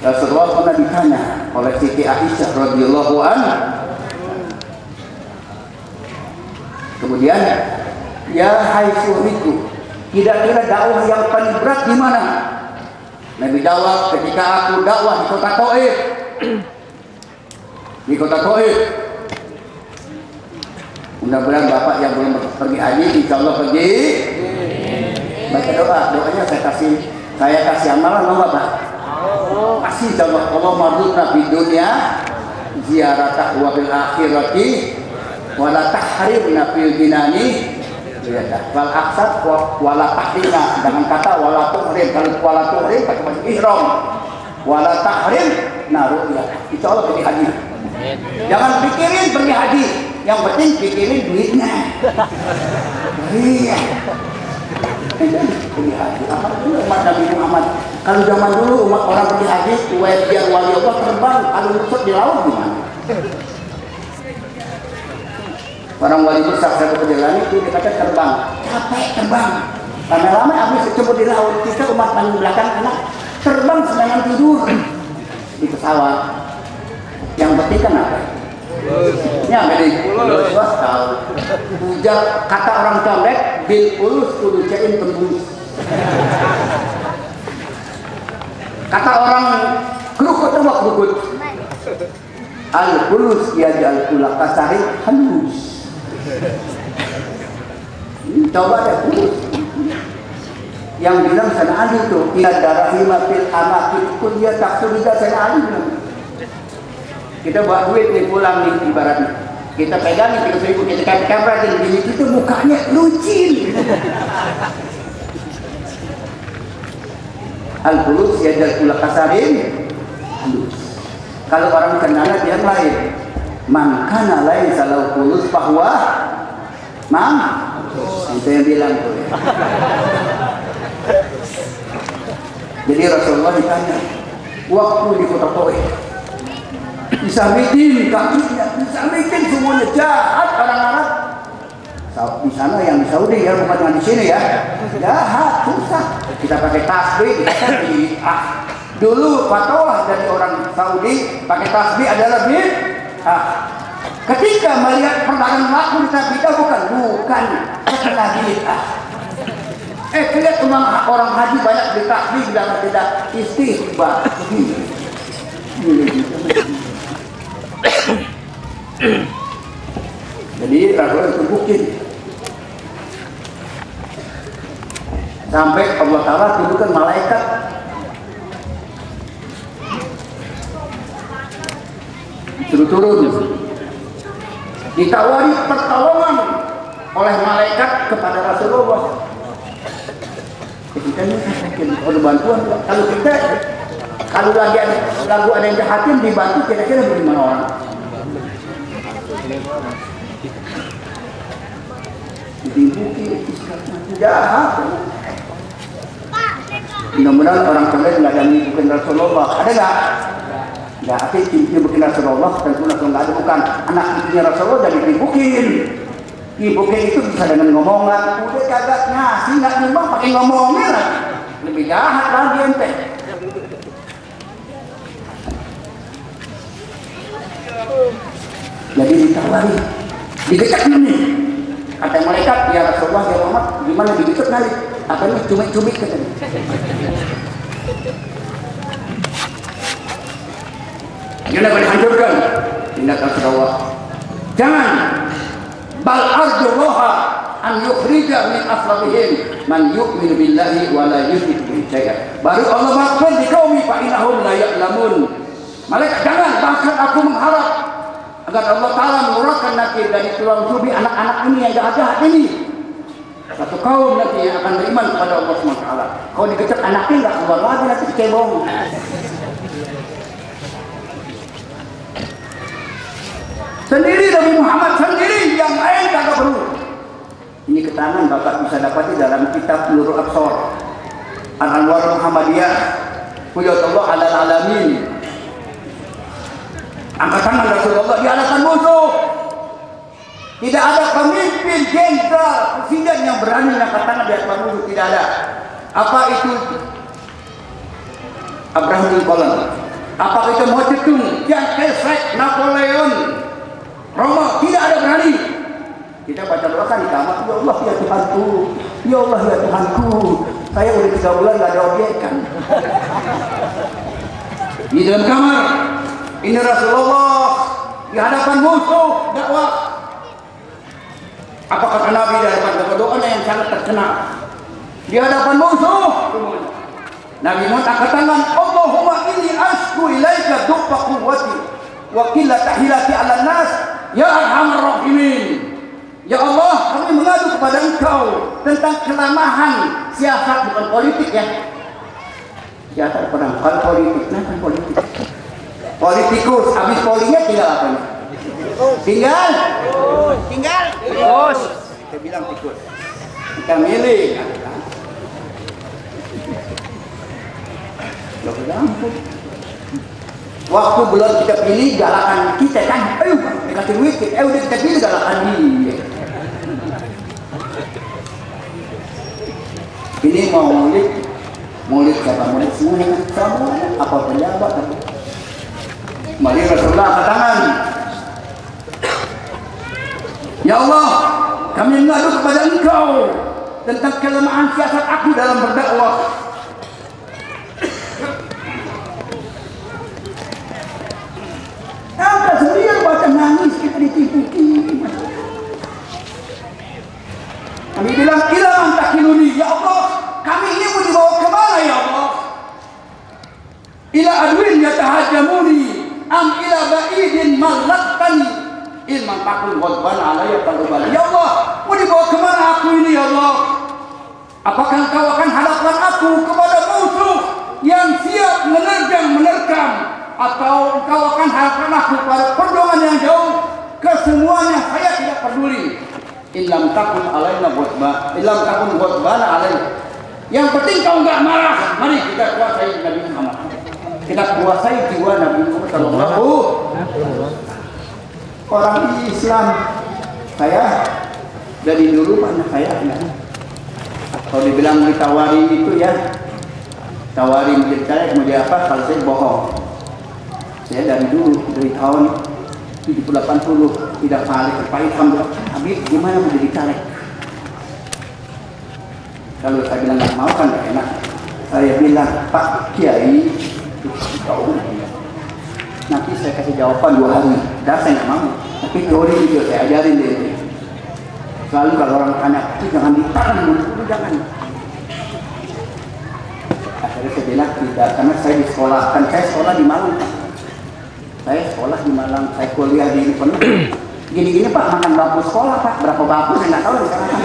Rasulullah pernah ditanya oleh Siti Aisyah radhiyallahu anha. Kemudian, ya hai suamiku, kira-kira dakwah yang paling berat di mana? Nabi jawab, ketika aku dakwah di kota Taif. Di kota Taif. Mudah-mudahan Bapak yang belum pergi haji, insya Allah pergi. Baca doa, doanya saya kasih amalan, mau Bapak? Kasih insya Allah. Allah marzuqna fid dunya ziyaratah wa fil akhirati wa la tahrimna fil jinani. Wal aksat wala tahrina, dengan kata wala tuhrim. Kalau wala tuhrim pakai baju ihram, wala tahrim naruya. Insya Allah pergi haji. Jangan pikirin pergi haji, yang penting pikirin duitnya. Iya. Pergi haji. Apa dulu umat Nabi Muhammad? Kalau zaman dulu umat orang pergi haji, biar wali Allah terbang, kalau lusuk di laut gimana? Orang wali besar satu perjalanan itu dikata terbang, capek terbang. Lama-lama habis kecebur di laut, kita umat paling belakang anak terbang sedangkan tidur di pesawat. Yang penting kan apa? Ya, jadi ulus tahu. Ujar kata orang condet, bil ulus kudu cain tembus. Kata orang kerukut awak kerukut. Al ulus ya jal ulak kasari halus. Coba deh, yang bilang sana Ali tuh ila darahima fil amakin kun dia tak sudah sana Ali bilang. Kita bawa duit nih pulang nih ibaratnya, kita pegang nih 3.000, kita kameratin gini, itu mukanya lucin. Al-Qulus ya jalkula kasarin halus. Kalau orang kenal dia lain. Man kana lain salau kulus bahwa mam itu yang bilang tuh. Jadi Rasulullah ditanya waktu di kota Taif, disamitin kakinya, disamitin semuanya jahat orang Arab. Di sana yang di Saudi ya, bukan di sini ya, jahat susah. Kita pakai tasbih, kita di dulu fatwa dari orang Saudi pakai tasbih adalah ketika melihat perdagangan laku di Tabidah bukan setelah bid'ah. Lihat orang haji banyak beli tasbih bilang tidak istighfar. Jadi Rasulullah itu bukti sampai Allah Ta'ala turunkan malaikat turun ditawari pertolongan oleh malaikat kepada Rasulullah. Kita ini ada bantuan. Kalau lagi ada yang jahatin dibantu, kira-kira bagaimana orang? Dibuki jahat. Mudah-mudahan orang kalian nggak ada menipukan Rasulullah. Ada nggak? Nggak ada yang bikin Rasulullah. Tentu nggak ada, bukan anak cucunya Rasulullah jadi dibukin. Dibukin itu bisa dengan ngomongan. Udah kagak ngasih, nggak nyumbang pakai ngomongnya lagi. Lebih jahat lagi ente. Jadi ditawari, digecek nih. Kata malaikat, ya Rasulullah, ya Muhammad, gimana digecek kali? Apa ini cumik-cumik katanya. Ini akan dihancurkan. Tindakan Rasulullah. Jangan. Bal arjullaha an yukhrija min aslabihim man yu'minu billahi wa la yushriku bihi syai'an. Baru Allah maafkan di qaumi fa innahum la ya'lamun. Malaikat, jangan, bahkan aku mengharap agar Allah Ta'ala mengeluarkan nanti dari tulang subi anak-anak ini yang jahat-jahat ini. Satu kaum nanti yang akan beriman kepada Allah SWT. Kalau dikecek anaknya nggak keluar lagi nanti dicebong. Sendiri Nabi Muhammad sendiri, yang lain kagak perlu. Ini keterangan Bapak bisa dapati dalam kitab Nurul Absor Al-Anwar Muhammadiyah Qulillah alal alamin. Angkat tangan Rasulullah di hadapan musuh. Tidak ada pemimpin jenderal presiden yang berani angkat tangan di hadapan musuh, tidak ada. Apa itu Abraham Lincoln? Apa itu Mao Zedong, Chiang Kai-shek, Napoleon, Romo? Tidak ada berani. Kita baca doa kan di kamar, ya Allah ya Tuhanku, ya Allah ya Tuhanku, saya udah 3 bulan gak ada obyekan. Di dalam kamar, ini Rasulullah di hadapan musuh dakwah. Apa kata Nabi di hadapan doanya yang sangat terkenal? Di hadapan musuh, Nabi Muhammad angkat tangan, Allahumma inni ashku ilaika du'fa quwwati wa qillata hilati 'ala nas ya arhamar rahimin. Ya Allah, kami mengadu kepada Engkau tentang kelemahan siasat, bukan politik ya. Siasat perang, kalau politik, bukan politik. Politikus, habis polinya tinggal apa? Tinggal. Tikus. Kita bilang tikus. Kita milih. Loh, ampun. Waktu belum kita pilih galakan kita kan, ayo dikasih duit, udah kita pilih galakan dia. Ini mau murid siapa murid semua sama apa pejabat apa. Mari Rasulullah angkat tangan. Ya Allah, kami mengadu kepada Engkau tentang kelemahan siasat aku dalam berdakwah. Angkat sendiri baca nangis, kita ditipu. Kami bilang, ilah takiluni, ya Allah, kami ini mau dibawa kemana ya Allah? Ila adwin yatahajamuni, am ila ba'idin malaktani, ilman takul ghadban alaiya qalbani. Ya Allah, mau dibawa kemana aku ini ya Allah? Apakah Engkau akan hadapkan aku kepada musuh yang siap menerkam, atau Engkau akan hadapkan aku pada perjuangan yang jauh? Kesemuanya saya tidak peduli. Ilam takun alaina ghadban, ilam takun ghadbana alaina. Yang penting kau enggak marah. Mari kita kuasai Nabi Muhammad. Kita kuasai jiwa Nabi Muhammad sallallahu. Orang Islam, saya dari dulu mana saya kalau dibilang ditawari itu ya, tawari menjadi caleg mau jadi apa, kalau saya bohong. Saya dari dulu, dari tahun 70-80 tidak balik ke Pak Ilham, Habib gimana mau jadi caleg? Kalau saya bilang nggak mau kan nggak enak. Saya bilang, Pak Kiai, nanti saya kasih jawaban 2 hari. Dan saya nggak mau. Tapi teori itu saya ajarin dia. Selalu kalau orang tanya, itu jangan ditahan dulu, jangan. Akhirnya saya bilang tidak, karena saya di sekolah, kan saya sekolah di Malang, Pak. Saya sekolah di Malang, saya kuliah di Penuh. Gini-gini Pak, makan bangku sekolah Pak, berapa bangku saya nggak tahu sekarang.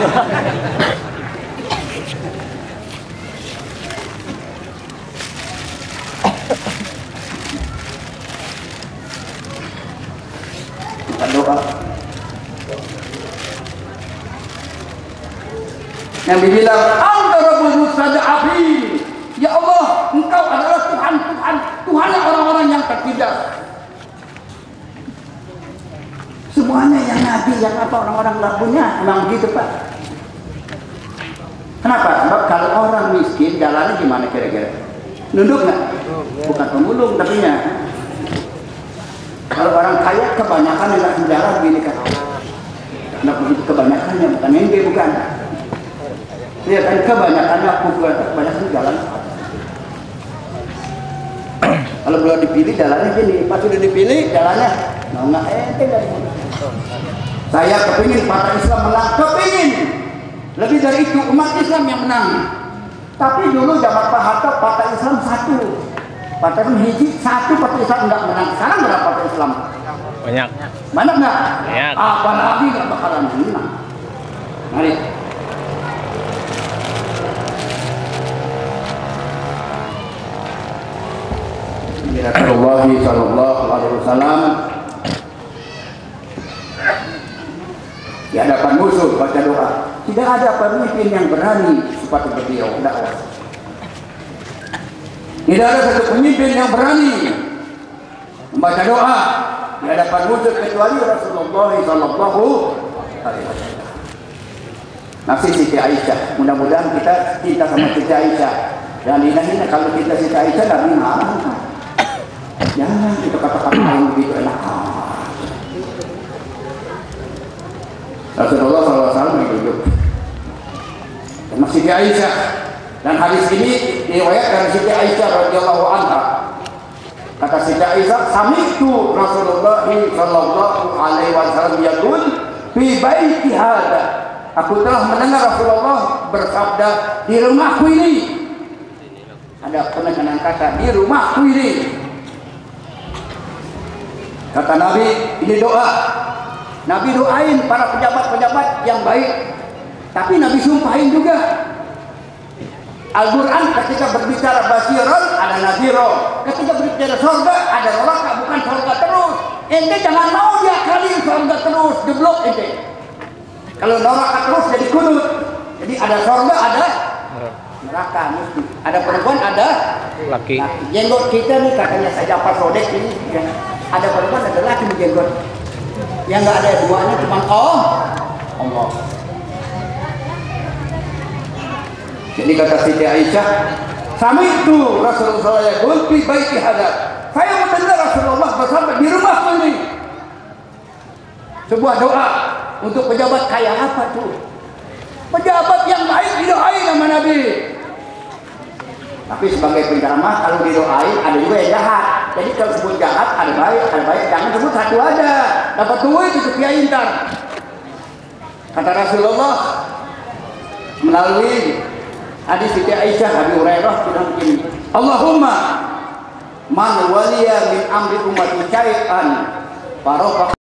Kita doa. Yang dibilang Anta Rabbul Mustada'afin. Ya Allah, Engkau adalah Tuhan orang-orang yang tertindas. Semuanya yang nabi, yang apa orang-orang nggak punya, emang begitu Pak. Kenapa? Sebab kalau orang miskin jalannya gimana kira-kira? Nunduk nggak? Bukan pemulung tapi nya. Kalau orang kaya kebanyakan yang nggak jalan begini kan. Nggak begitu kebanyakannya, bukan ente bukan. Iya kan kebanyakannya kebanyakan jalan. Kalau belum dipilih jalannya gini, pas sudah dipilih jalannya nggak ente dari mana. Saya kepingin partai Islam menang, kepingin. Lebih dari itu umat Islam yang menang. Tapi dulu zaman Pak Harto partai Islam 1, partai Islam hiji 1, partai Islam nggak menang. Sekarang berapa partai Islam? Banyak. Banyak nggak? Banyak. Apalagi nggak bakalan menang. Mari. Rasulullah sallallahu alaihi wasallam di hadapan musuh baca doa. Tidak ada pemimpin yang berani seperti beliau dakwah. Tidak ada satu pemimpin yang berani membaca doa di hadapan wujud kecuali Rasulullah sallallahu alaihi wasallam. Nafsi Siti Aisyah, mudah-mudahan kita cinta sama Siti Aisyah. Dan hina-hina kalau kita Siti Aisyah Nabi marah. Jangan kita kata-kata yang begitu enak. Rasulullah SAW hidup sama Siti Aisyah, dan hadis ini diriwayatkan Siti Aisyah radhiyallahu anha. Kata Siti Aisyah, sami'tu Rasulullah sallallahu alaihi wasallam yaqul fi baiti hadza. Aku telah mendengar Rasulullah bersabda di rumahku ini. Ada penekanan kata di rumahku ini. Kata Nabi, ini doa. Nabi doain para pejabat-pejabat yang baik. Tapi Nabi sumpahin juga. Al-Quran ketika berbicara basiron ada nadiro. Ketika berbicara surga ada neraka, bukan surga terus. Ente jangan mau diakali surga terus, jeblok ente. Kalau neraka terus jadi kunut. Jadi ada surga, ada neraka mesti. Ada perempuan, ada laki. Jenggot kita nih katanya saja Pak Sodek ini ya. Ada perempuan, ada laki di jenggot. Yang nggak ada duanya cuma Allah. Jadi kata Siti Aisyah, sami'tu Rasulullah yaqul fi baiti hadza. Saya mendengar Rasulullah bersabda di rumahku ini. Sebuah doa untuk pejabat kaya apa tuh? Pejabat yang baik didoain sama Nabi. Tapi sebagai penceramah kalau didoain ada juga yang jahat. Jadi kalau sebut jahat ada baik, jangan sebut satu aja. Dapat duit itu kiai intar. Kata Rasulullah melalui hadis Siti Aisyah, Abi Hurairah bilang begini, Allahumma man waliya min amri ummati syai'an farofa